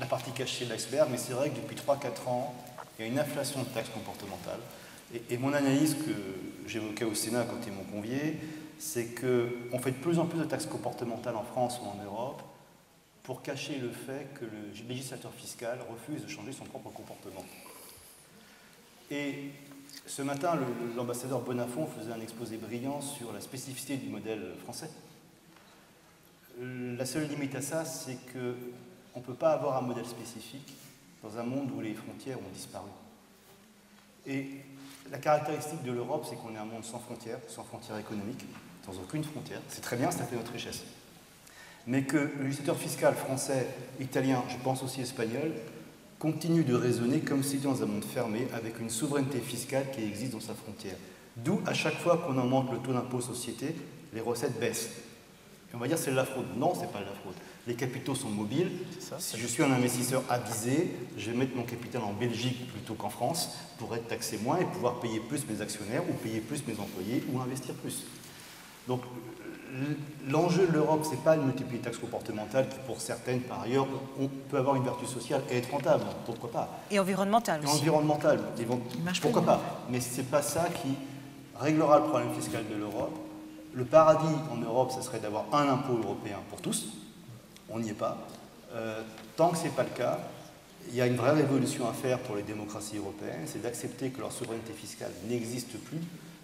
la partie cachée de l'iceberg, mais c'est vrai que depuis 3-4 ans, il y a une inflation de taxes comportementales. Et mon analyse que j'évoquais au Sénat quand ils m'ont convié, c'est qu'on fait de plus en plus de taxes comportementales en France ou en Europe pour cacher le fait que le législateur fiscal refuse de changer son propre comportement. Et ce matin, l'ambassadeur Bonafont faisait un exposé brillant sur la spécificité du modèle français. La seule limite à ça, c'est qu'on ne peut pas avoir un modèle spécifique dans un monde où les frontières ont disparu. Et la caractéristique de l'Europe, c'est qu'on est un monde sans frontières économiques, sans aucune frontière. C'est très bien, ça fait notre richesse. Mais que le législateur fiscal français, italien, je pense aussi espagnol, continue de raisonner comme si dans un monde fermé, avec une souveraineté fiscale qui existe dans sa frontière. D'où, à chaque fois qu'on augmente le taux d'impôt société, les recettes baissent. Et on va dire c'est de la fraude. Non, c'est pas de la fraude. Les capitaux sont mobiles. Si je suis un investisseur avisé, je vais mettre mon capital en Belgique plutôt qu'en France pour être taxé moins et pouvoir payer plus mes actionnaires ou payer plus mes employés ou investir plus. Donc, l'enjeu de l'Europe, ce n'est pas de multiplier les taxes comportementales qui, pour certaines, par ailleurs, on peut avoir une vertu sociale et être rentable. Pourquoi pas? Et environnementale aussi. Et environnementale. Pourquoi pas? Mais ce n'est pas ça qui réglera le problème fiscal de l'Europe. Le paradis en Europe, ce serait d'avoir un impôt européen pour tous. On n'y est pas. Tant que ce n'est pas le cas, il y a une vraie révolution à faire pour les démocraties européennes, c'est d'accepter que leur souveraineté fiscale n'existe plus,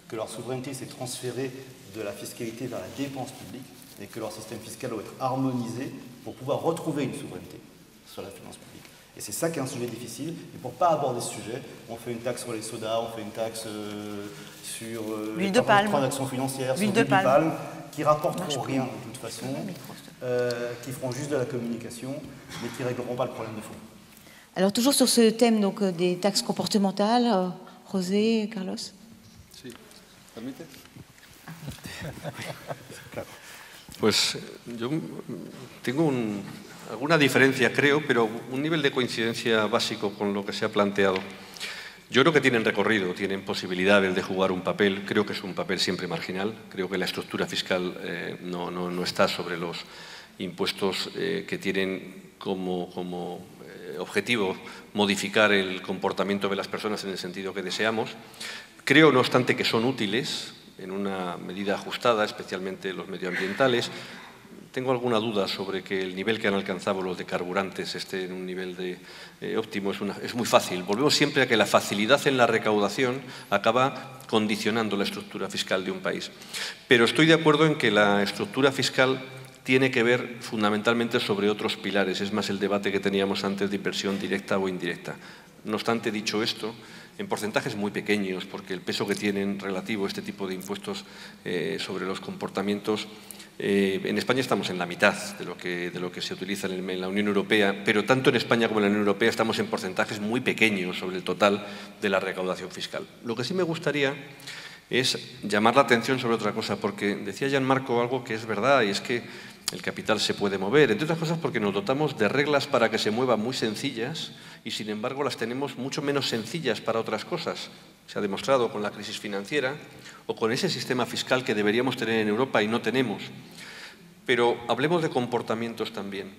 que leur souveraineté s'est transférée de la fiscalité vers la dépense publique et que leur système fiscal doit être harmonisé pour pouvoir retrouver une souveraineté sur la finance publique. Et c'est ça qui est un sujet difficile. Et pour ne pas aborder ce sujet, on fait une taxe sur les sodas, on fait une taxe sur les transactions financières, sur l'huile de palme, qui ne rapporteront rien de toute façon, qui feront juste de la communication, mais qui ne régleront pas le problème de fond. Alors toujours sur ce thème donc, des taxes comportementales, José, Carlos? Sí, ¿permite? Pues yo tengo alguna diferencia, creo, pero un nivel de coincidencia básico con lo que se ha planteado. Yo creo que tienen recorrido, tienen posibilidades de jugar un papel. Creo que es un papel siempre marginal. Creo que la estructura fiscal no está sobre los impuestos que tienen como objetivo modificar el comportamiento de las personas en el sentido que deseamos. Creo, no obstante, que son útiles en una medida ajustada, especialmente los medioambientales. Tengo alguna duda sobre que el nivel que han alcanzado los de carburantes esté en un nivel óptimo. Es muy fácil. Volvemos siempre a que la facilidad en la recaudación acaba condicionando la estructura fiscal de un país. Pero estoy de acuerdo en que la estructura fiscal tiene que ver fundamentalmente sobre otros pilares. Es más el debate que teníamos antes de inversión directa o indirecta. No obstante, dicho esto, en porcentajes muy pequeños, porque el peso que tienen relativo este tipo de impuestos sobre los comportamientos, en España estamos en la mitad de lo que se utiliza en la Unión Europea, pero tanto en España como en la Unión Europea estamos en porcentajes muy pequeños sobre el total de la recaudación fiscal. Lo que sí me gustaría es llamar la atención sobre otra cosa, porque decía Gianmarco algo que es verdad, y es que el capital se puede mover, entre otras cosas porque nos dotamos de reglas para que se mueva muy sencillas y, sin embargo, las tenemos mucho menos sencillas para otras cosas. Se ha demostrado con la crisis financiera o con ese sistema fiscal que deberíamos tener en Europa y no tenemos. Pero hablemos de comportamientos también.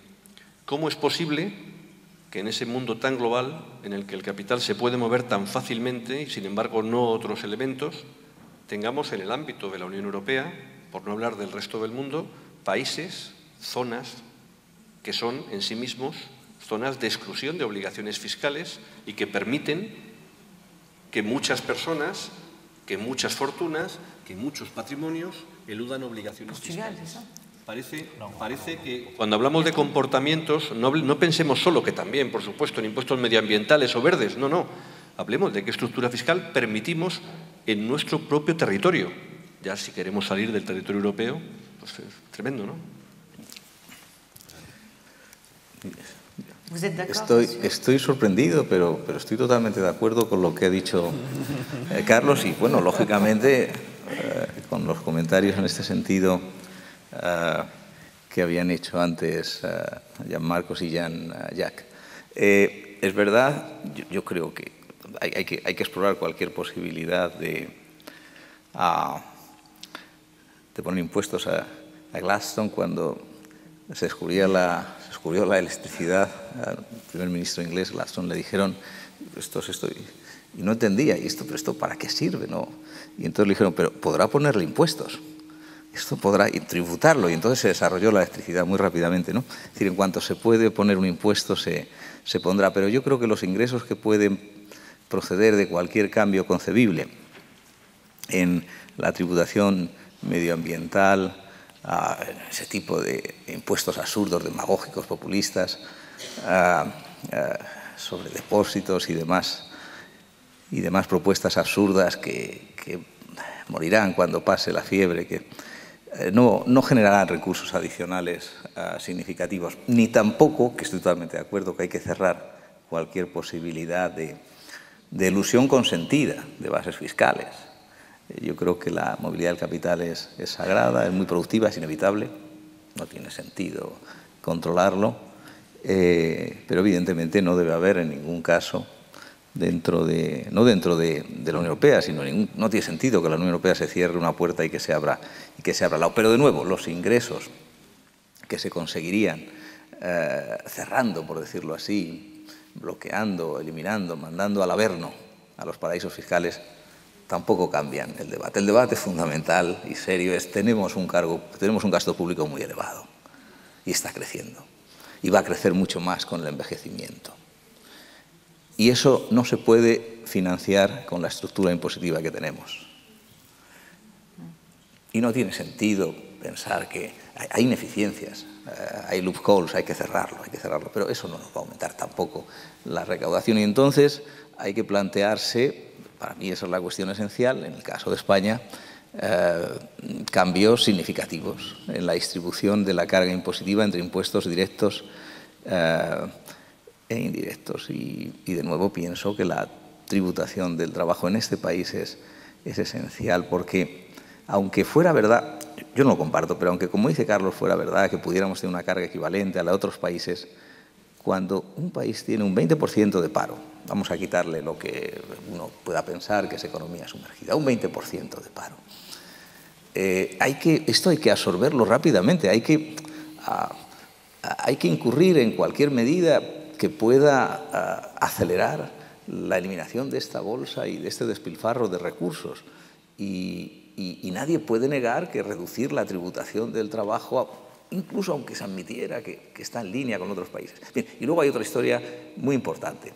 ¿Cómo es posible que en ese mundo tan global, en el que el capital se puede mover tan fácilmente y, sin embargo, no otros elementos, tengamos en el ámbito de la Unión Europea, por no hablar del resto del mundo, países, zonas que son en sí mismos zonas de exclusión de obligaciones fiscales y que permiten que muchas personas, que muchas fortunas, que muchos patrimonios eludan obligaciones fiscales? Parece que cuando hablamos de comportamientos no pensemos solo, que también, por supuesto, en impuestos medioambientales o verdes, no. Hablemos de qué estructura fiscal permitimos en nuestro propio territorio. Ya si queremos salir del territorio europeo, pues es tremendo, ¿no? Estoy sorprendido, pero estoy totalmente de acuerdo con lo que ha dicho Carlos y, bueno, lógicamente, con los comentarios en este sentido que habían hecho antes Gianmarco y Jean-Jacques. Es verdad, yo creo que hay que explorar cualquier posibilidad de poner impuestos a Gladstone. Cuando se descubrió la electricidad, al primer ministro inglés Gladstone le dijeron esto, y no entendía, pero esto ¿para qué sirve? ¿No? Y entonces le dijeron, pero podrá ponerle impuestos, esto podrá tributarlo, y entonces se desarrolló la electricidad muy rápidamente, ¿no? Es decir, en cuanto se puede poner un impuesto se pondrá, pero yo creo que los ingresos que pueden proceder de cualquier cambio concebible en la tributación medioambiental, ese tipo de impuestos absurdos, demagógicos, populistas, sobre depósitos y demás propuestas absurdas que morirán cuando pase la fiebre, que no generarán recursos adicionales significativos, ni tampoco, que estoy totalmente de acuerdo, que hay que cerrar cualquier posibilidad de elusión consentida de bases fiscales. Yo creo que la movilidad del capital es sagrada, es muy productiva, es inevitable, no tiene sentido controlarlo, pero evidentemente no debe haber en ningún caso no dentro de la Unión Europea, sino no tiene sentido que la Unión Europea se cierre una puerta y que se abra al lado. Pero de nuevo, los ingresos que se conseguirían cerrando, por decirlo así, bloqueando, eliminando, mandando al averno a los paraísos fiscales, tampoco cambian el debate. El debate fundamental y serio es tenemos un gasto público muy elevado y está creciendo y va a crecer mucho más con el envejecimiento. Y eso no se puede financiar con la estructura impositiva que tenemos. Y no tiene sentido pensar que hay ineficiencias, hay loopholes, hay que cerrarlo, pero eso no nos va a aumentar tampoco la recaudación. Y entonces hay que plantearse, para mí esa es la cuestión esencial, en el caso de España, cambios significativos en la distribución de la carga impositiva entre impuestos directos e indirectos. Y de nuevo pienso que la tributación del trabajo en este país es esencial, porque aunque fuera verdad, yo no lo comparto, pero aunque, como dice Carlos, fuera verdad que pudiéramos tener una carga equivalente a la de otros países, cuando un país tiene un 20% de paro, vamos a quitarle lo que uno pueda pensar que es economía sumergida, un 20% de paro, esto hay que absorberlo rápidamente, hay que incurrir en cualquier medida que pueda acelerar la eliminación de esta bolsa y de este despilfarro de recursos. Y nadie puede negar que reducir la tributación del trabajo, incluso aunque se admitiera que está en línea con otros países. Bien, y luego hay otra historia muy importante.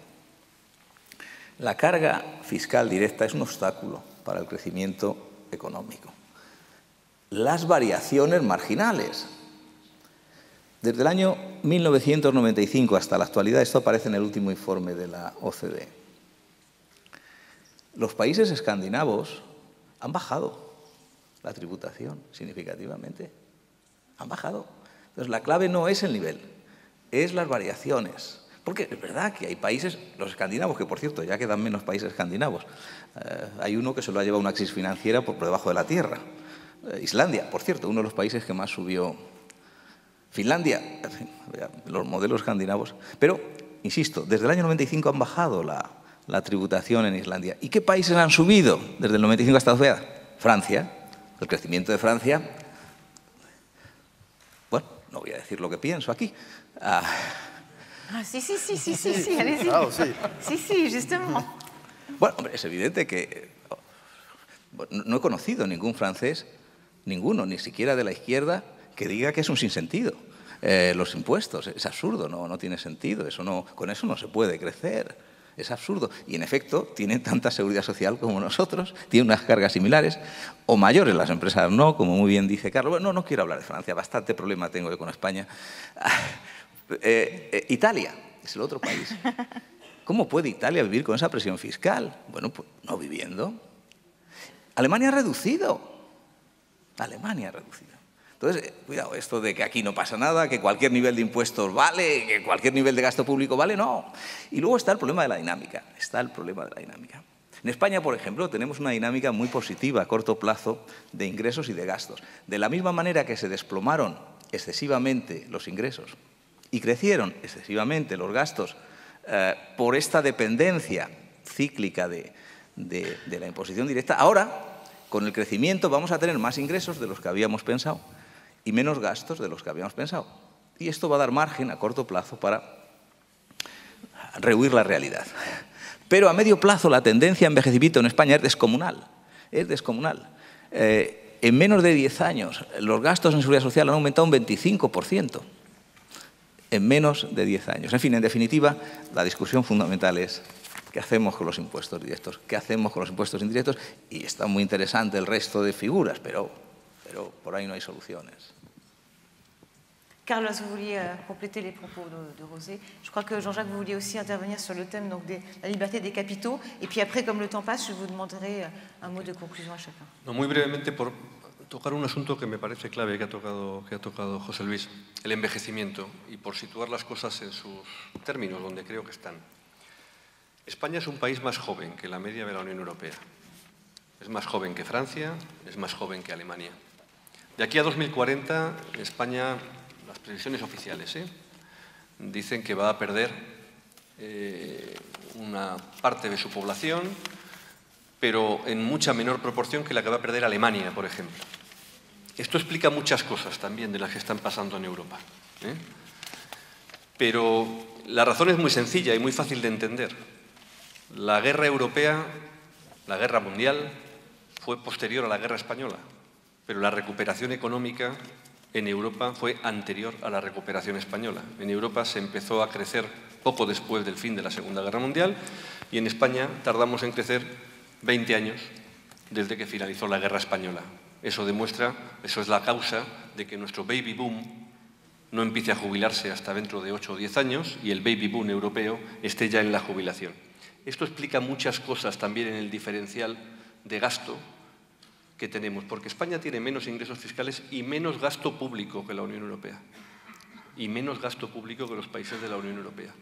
La carga fiscal directa es un obstáculo para el crecimiento económico. Las variaciones marginales. Desde el año 1995 hasta la actualidad, esto aparece en el último informe de la OCDE, los países escandinavos han bajado la tributación significativamente. Han bajado. Entonces, la clave no es el nivel, es las variaciones. Porque es verdad que hay países, los escandinavos, que por cierto ya quedan menos países escandinavos, hay uno que se lo ha llevado una crisis financiera por debajo de la tierra. Islandia, por cierto, uno de los países que más subió. Finlandia, en fin, los modelos escandinavos. Pero, insisto, desde el año 95 han bajado la tributación en Islandia. ¿Y qué países han subido desde el 95 hasta la fecha? Francia. El crecimiento de Francia, bueno, no voy a decir lo que pienso aquí. Sí, allez-y. Claro, sí. Sí, justement. Bueno, hombre, es evidente que no he conocido ningún francés, ninguno, ni siquiera de la izquierda, que diga que es un sinsentido. Los impuestos, es absurdo, no tiene sentido, con eso no se puede crecer. Es absurdo. Y, en efecto, tienen tanta seguridad social como nosotros, tienen unas cargas similares o mayores. Las empresas no, como muy bien dice Carlos. Bueno, no quiero hablar de Francia, bastante problema tengo yo con España. Italia es el otro país. ¿Cómo puede Italia vivir con esa presión fiscal? Bueno, pues no viviendo. Alemania ha reducido. Entonces, cuidado, esto de que aquí no pasa nada, que cualquier nivel de impuestos vale, que cualquier nivel de gasto público vale, no. Y luego está el problema de la dinámica. En España, por ejemplo, tenemos una dinámica muy positiva a corto plazo de ingresos y de gastos. De la misma manera que se desplomaron excesivamente los ingresos y crecieron excesivamente los gastos por esta dependencia cíclica de la imposición directa, ahora, con el crecimiento, vamos a tener más ingresos de los que habíamos pensado y menos gastos de los que habíamos pensado. Y esto va a dar margen a corto plazo para rehuir la realidad. Pero a medio plazo la tendencia a envejecimiento en España es descomunal. En menos de 10 años los gastos en seguridad social han aumentado un 25%. En menos de 10 años. En fin, en definitiva, la discusión fundamental es ¿qué hacemos con los impuestos directos? ¿Qué hacemos con los impuestos indirectos? Y está muy interesante el resto de figuras, pero por ahí no hay soluciones. Carlos, vous vouliez compléter les propos de José. Je crois que Jean-Jacques, vous vouliez aussi intervenir sur le thème donc, de la liberté des capitaux. Et puis après, comme le temps passe, je vous demanderai un mot de conclusion à chacun. No, muy brevemente, por tocar un asunto que me parece clave que ha tocado José Luis, el envejecimiento, y por situar las cosas en sus términos, donde creo que están. España es un país más joven que la media de la Unión Europea. Es más joven que Francia, es más joven que Alemania. De aquí a 2040, España, las previsiones oficiales, dicen que va a perder una parte de su población, pero en mucha menor proporción que la que va a perder Alemania, por ejemplo. Esto explica muchas cosas también de las que están pasando en Europa. Pero la razón es muy sencilla y muy fácil de entender. La guerra europea, la guerra mundial, fue posterior a la guerra española, pero la recuperación económica en Europa fue anterior a la recuperación española. En Europa se empezó a crecer poco después del fin de la Segunda Guerra Mundial y en España tardamos en crecer 20 años desde que finalizó la Guerra Española. Eso demuestra, eso es la causa de que nuestro baby boom no empiece a jubilarse hasta dentro de 8 o 10 años y el baby boom europeo esté ya en la jubilación. Esto explica muchas cosas también en el diferencial de gasto que tenemos, porque España tiene menos ingresos fiscales y menos gasto público que la Unión Europea, y menos gasto público que los países de la Unión Europea.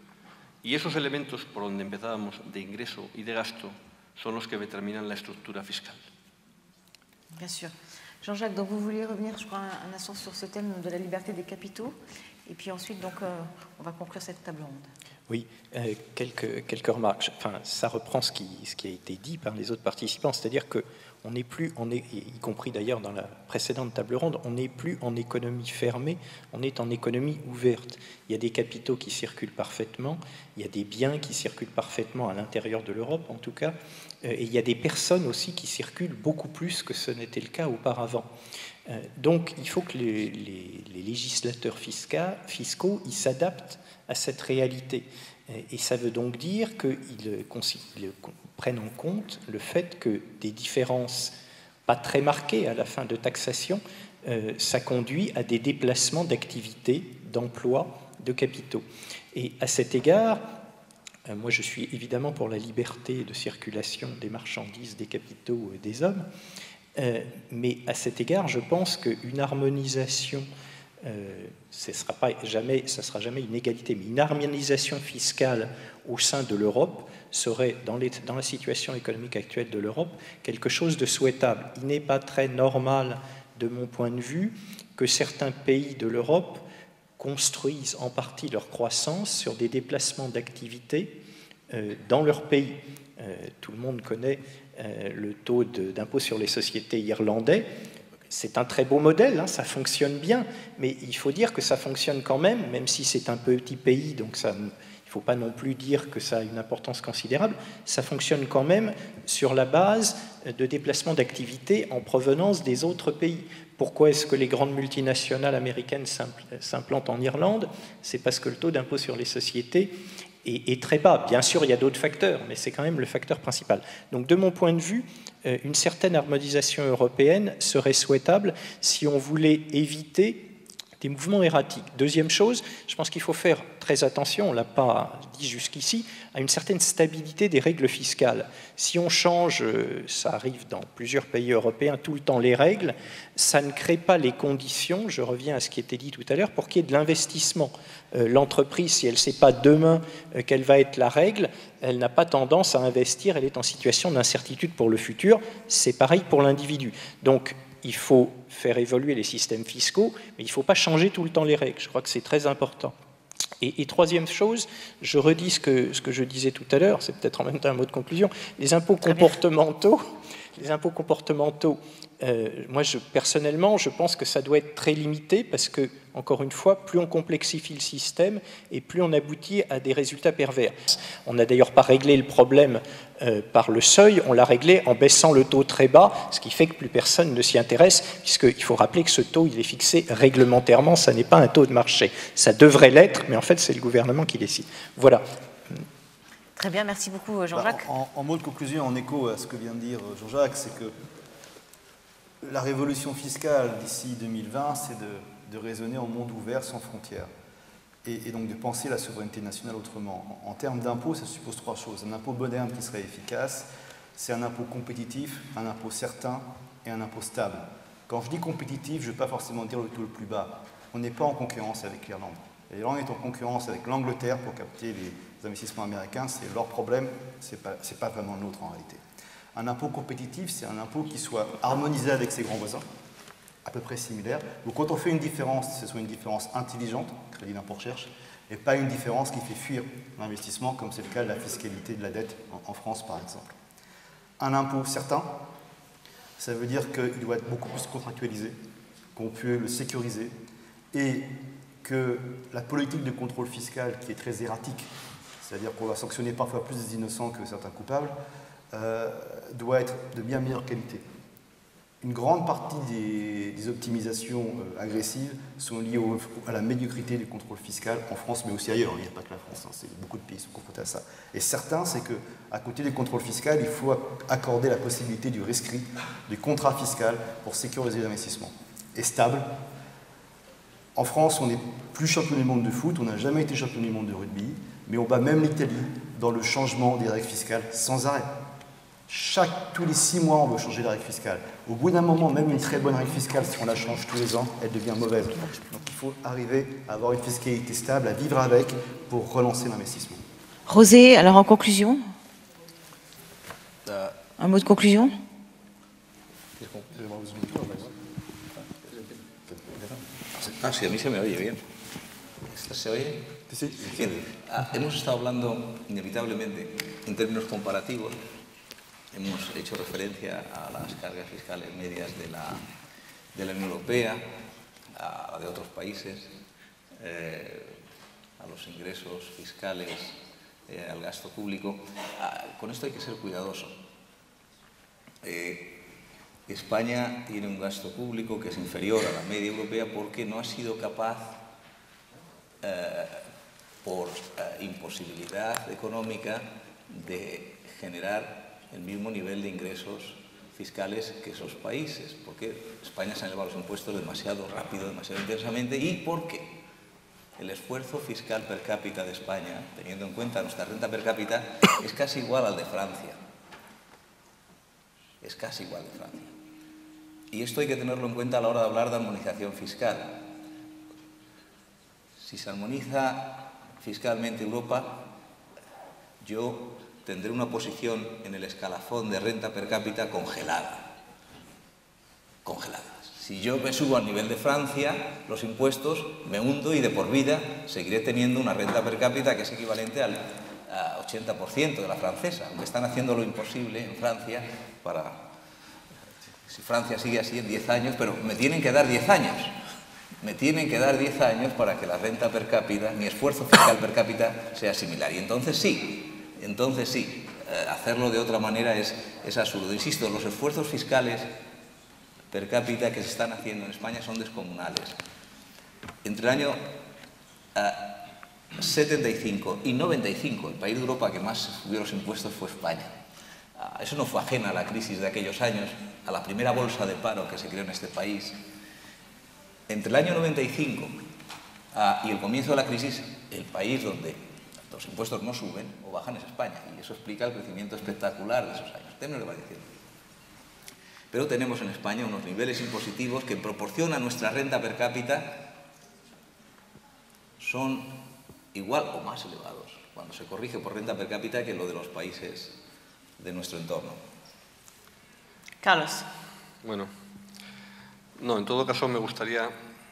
Y esos elementos por donde empezábamos, de ingreso y de gasto, son los que determinan la estructura fiscal. Bien sûr. Jean-Jacques, donc vous vouliez revenir, je crois, un instant sur ce thème de la liberté des capitaux, et puis ensuite, donc, on va conclure cette table ronde. Oui, quelques remarques. Enfin, ça reprend ce qui a été dit par les autres participants, c'est-à-dire que on n'est plus, y compris d'ailleurs dans la précédente table ronde, on n'est plus en économie fermée, on est en économie ouverte. Il y a des capitaux qui circulent parfaitement, il y a des biens qui circulent parfaitement à l'intérieur de l'Europe en tout cas, et il y a des personnes aussi qui circulent beaucoup plus que ce n'était le cas auparavant. Donc il faut que les législateurs fiscaux ils s'adaptent à cette réalité. Et ça veut donc dire qu'ils prennent en compte le fait que des différences pas très marquées à la fin de taxation, ça conduit à des déplacements d'activités, d'emplois, de capitaux. Et à cet égard, moi je suis évidemment pour la liberté de circulation des marchandises, des capitaux et des hommes, mais à cet égard, je pense qu'une harmonisation, ça ne sera jamais une égalité, mais une harmonisation fiscale au sein de l'Europe serait, dans la situation économique actuelle de l'Europe, quelque chose de souhaitable. Il n'est pas très normal, de mon point de vue, que certains pays de l'Europe construisent en partie leur croissance sur des déplacements d'activités dans leur pays. Tout le monde connaît le taux d'impôt sur les sociétés irlandais. C'est un très beau modèle, hein, ça fonctionne bien, mais il faut dire que ça fonctionne quand même si c'est un petit pays, donc il ne faut pas non plus dire que ça a une importance considérable, ça fonctionne quand même sur la base de déplacements d'activités en provenance des autres pays. Pourquoi est-ce que les grandes multinationales américaines s'implantent en Irlande? C'est parce que le taux d'impôt sur les sociétés est très bas. Bien sûr, il y a d'autres facteurs, mais c'est quand même le facteur principal. Donc, de mon point de vue, une certaine harmonisation européenne serait souhaitable si on voulait éviter des mouvements erratiques. Deuxième chose, je pense qu'il faut faire très attention, on ne l'a pas dit jusqu'ici, à une certaine stabilité des règles fiscales. Si on change, ça arrive dans plusieurs pays européens, tout le temps les règles, ça ne crée pas les conditions, je reviens à ce qui était dit tout à l'heure, pour qu'il y ait de l'investissement. L'entreprise, si elle ne sait pas demain quelle va être la règle, elle n'a pas tendance à investir, elle est en situation d'incertitude pour le futur. C'est pareil pour l'individu. Donc, il faut faire évoluer les systèmes fiscaux, mais il ne faut pas changer tout le temps les règles. Je crois que c'est très important. Et troisième chose, je redis ce que je disais tout à l'heure, c'est peut-être en même temps un mot de conclusion, les impôts comportementaux, moi, personnellement, je pense que ça doit être très limité parce que, encore une fois, plus on complexifie le système et plus on aboutit à des résultats pervers. On n'a d'ailleurs pas réglé le problème par le seuil, on l'a réglé en baissant le taux très bas, ce qui fait que plus personne ne s'y intéresse, puisqu'il faut rappeler que ce taux, il est fixé réglementairement, ça n'est pas un taux de marché. Ça devrait l'être, mais en fait, c'est le gouvernement qui décide. Voilà. Très bien, merci beaucoup Jean-Jacques. En mot de conclusion, en écho à ce que vient de dire Jean-Jacques, c'est que la révolution fiscale d'ici 2020, c'est de raisonner en monde ouvert, sans frontières, et donc de penser la souveraineté nationale autrement. En termes d'impôts, ça suppose trois choses. Un impôt moderne qui serait efficace, c'est un impôt compétitif, un impôt certain et un impôt stable. Quand je dis compétitif, je ne veux pas forcément dire le taux le plus bas. On n'est pas en concurrence avec l'Irlande. L'Irlande est en concurrence avec l'Angleterre pour capter les investissements américains. C'est leur problème, ce n'est pas vraiment le nôtre en réalité. Un impôt compétitif, c'est un impôt qui soit harmonisé avec ses grands voisins, à peu près similaire. Donc quand on fait une différence, ce soit une différence intelligente, crédit d'impôt recherche, et pas une différence qui fait fuir l'investissement, comme c'est le cas de la fiscalité de la dette en France, par exemple. Un impôt certain, ça veut dire qu'il doit être beaucoup plus contractualisé, qu'on peut le sécuriser, et que la politique de contrôle fiscal, qui est très erratique, c'est-à-dire qu'on va sanctionner parfois plus des innocents que certains coupables, doit être de bien meilleure qualité. Une grande partie des optimisations agressives sont liées à la médiocrité du contrôle fiscal en France, mais aussi ailleurs. Il n'y a pas que la France, hein, beaucoup de pays sont confrontés à ça. Et certains, c'est qu'à côté du contrôle fiscal, il faut accorder la possibilité du rescrit, du contrat fiscal pour sécuriser l'investissement. Et stable. En France, on n'est plus champion du monde de foot, on n'a jamais été champion du monde de rugby, mais on bat même l'Italie dans le changement des règles fiscales sans arrêt. Tous les 6 mois, on veut changer la règle fiscale. Au bout d'un moment, même une très bonne règle fiscale, si on la change tous les ans, elle devient mauvaise. Donc il faut arriver à avoir une fiscalité stable, à vivre avec, pour relancer l'investissement. José, alors en conclusion, un mot de conclusion? Ah, sí, a mí se me oye bien. ¿Se oye? Sí. Hemos estado hablando inevitablemente en términos comparativos. Hemos hecho referencia a las cargas fiscales medias de la Unión Europea, a la de otros países, a los ingresos fiscales, al gasto público. Con esto hay que ser cuidadoso. España tiene un gasto público que es inferior a la media europea porque no ha sido capaz, por imposibilidad económica, de generar el mismo nivel de ingresos fiscales que esos países, porque España se han elevado los impuestos demasiado rápido, demasiado intensamente, y porque el esfuerzo fiscal per cápita de España, teniendo en cuenta nuestra renta per cápita, es casi igual al de Francia. Es casi igual de Francia. Y esto hay que tenerlo en cuenta a la hora de hablar de armonización fiscal. Si se armoniza fiscalmente Europa, yo tendré una posición en el escalafón de renta per cápita congelada. Congelada. Si yo me subo al nivel de Francia, los impuestos, me hundo y de por vida seguiré teniendo una renta per cápita que es equivalente al 80% de la francesa, aunque están haciendo lo imposible en Francia para... Si Francia sigue así en 10 años, pero me tienen que dar 10 años. Me tienen que dar 10 años para que la renta per cápita, mi esfuerzo fiscal per cápita sea similar. Y entonces sí, hacerlo de otra manera es absurdo. Insisto, los esfuerzos fiscales per cápita que se están haciendo en España son descomunales. Entre el año 75 y 95, el país de Europa que más subió los impuestos fue España. Eso no fue ajena a la crisis de aquellos años, a la primera bolsa de paro que se creó en este país. Entre el año 95 y el comienzo de la crisis, el país donde los impuestos no suben o bajan es España, y eso explica el crecimiento espectacular de esos años. Términos de variación. Pero tenemos en España unos niveles impositivos que en proporción a nuestra renta per cápita son igual o más elevados cuando se corrige por renta per cápita que lo de los países de nuestro entorno. Carlos. Bueno, no, en todo caso me gustaría,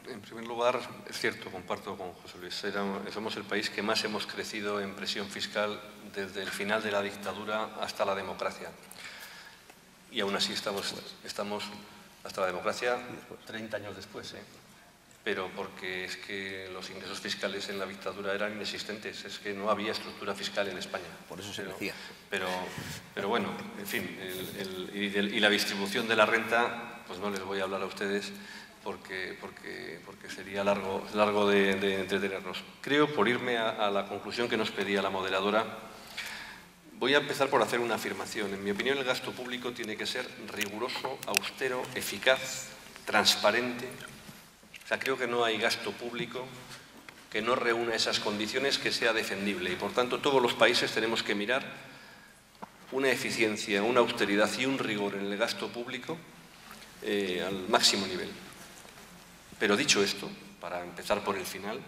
en primer lugar, es cierto, comparto con José Luis, somos el país que más hemos crecido en presión fiscal desde el final de la dictadura hasta la democracia. Y aún así estamos hasta la democracia 30 años después, pero porque es que los ingresos fiscales en la dictadura eran inexistentes, es que no había estructura fiscal en España. Por eso se decía. Pero bueno, en fin, y la distribución de la renta, pues no les voy a hablar a ustedes porque sería largo de entretenernos. Creo, por irme a la conclusión que nos pedía la moderadora, voy a empezar por hacer una afirmación. En mi opinión, el gasto público tiene que ser riguroso, austero, eficaz, transparente. O sea, creo que no hay gasto público que no reúna esas condiciones que sea defendible. Y, por tanto, todos los países tenemos que mirar una eficiencia, una austeridad y un rigor en el gasto público al máximo nivel. Pero dicho esto, para empezar por el final,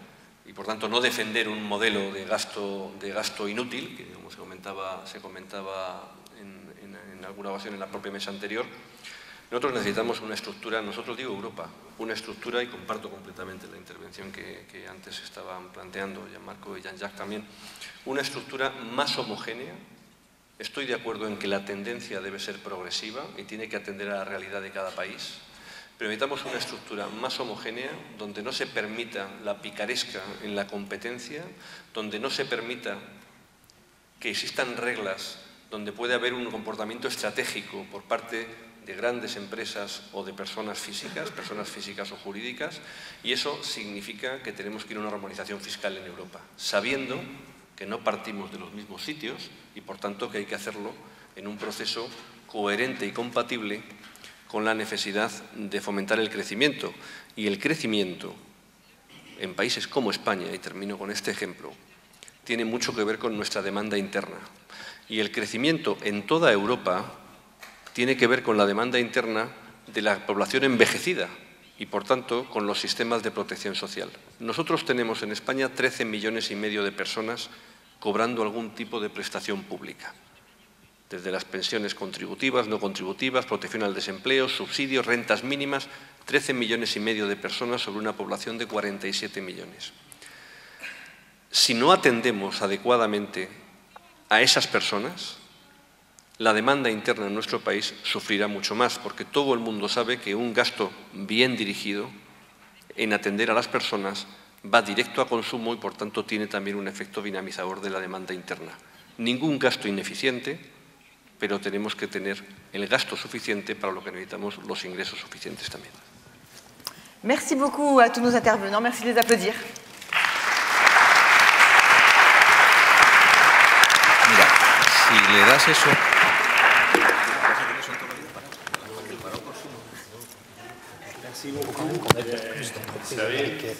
y por tanto no defender un modelo de gasto inútil, que como se comentaba en alguna ocasión en la propia mesa anterior. Nosotros necesitamos una estructura, nosotros digo Europa, una estructura, y comparto completamente la intervención que antes estaban planteando Jean-Marco y Jean-Jacques también, una estructura más homogénea. Estoy de acuerdo en que la tendencia debe ser progresiva y tiene que atender a la realidad de cada país, pero necesitamos una estructura más homogénea donde no se permita la picaresca en la competencia, donde no se permita que existan reglas, donde puede haber un comportamiento estratégico por parte de grandes empresas o de personas físicas o jurídicas, y eso significa que tenemos que ir a una armonización fiscal en Europa, sabiendo que no partimos de los mismos sitios y por tanto que hay que hacerlo en un proceso coherente y compatible con la necesidad de fomentar el crecimiento. Y el crecimiento en países como España, y termino con este ejemplo, tiene mucho que ver con nuestra demanda interna. Y el crecimiento en toda Europa tiene que ver con la demanda interna de la población envejecida y, por tanto, con los sistemas de protección social. Nosotros tenemos en España 13,5 millones de personas cobrando algún tipo de prestación pública, desde las pensiones contributivas, no contributivas, protección al desempleo, subsidios, rentas mínimas, 13,5 millones de personas sobre una población de 47 millones. Si no atendemos adecuadamente a esas personas, la demanda interna en nuestro país sufrirá mucho más, porque todo el mundo sabe que un gasto bien dirigido en atender a las personas va directo a consumo y, por tanto, tiene también un efecto dinamizador de la demanda interna. Ningún gasto ineficiente, pero tenemos que tener el gasto suficiente para lo que necesitamos, los ingresos suficientes también. Merci beaucoup à tous nos intervenants. Merci de les applaudir. Mira, si le das eso... Merci beaucoup. On a plus d'entreprises américaines.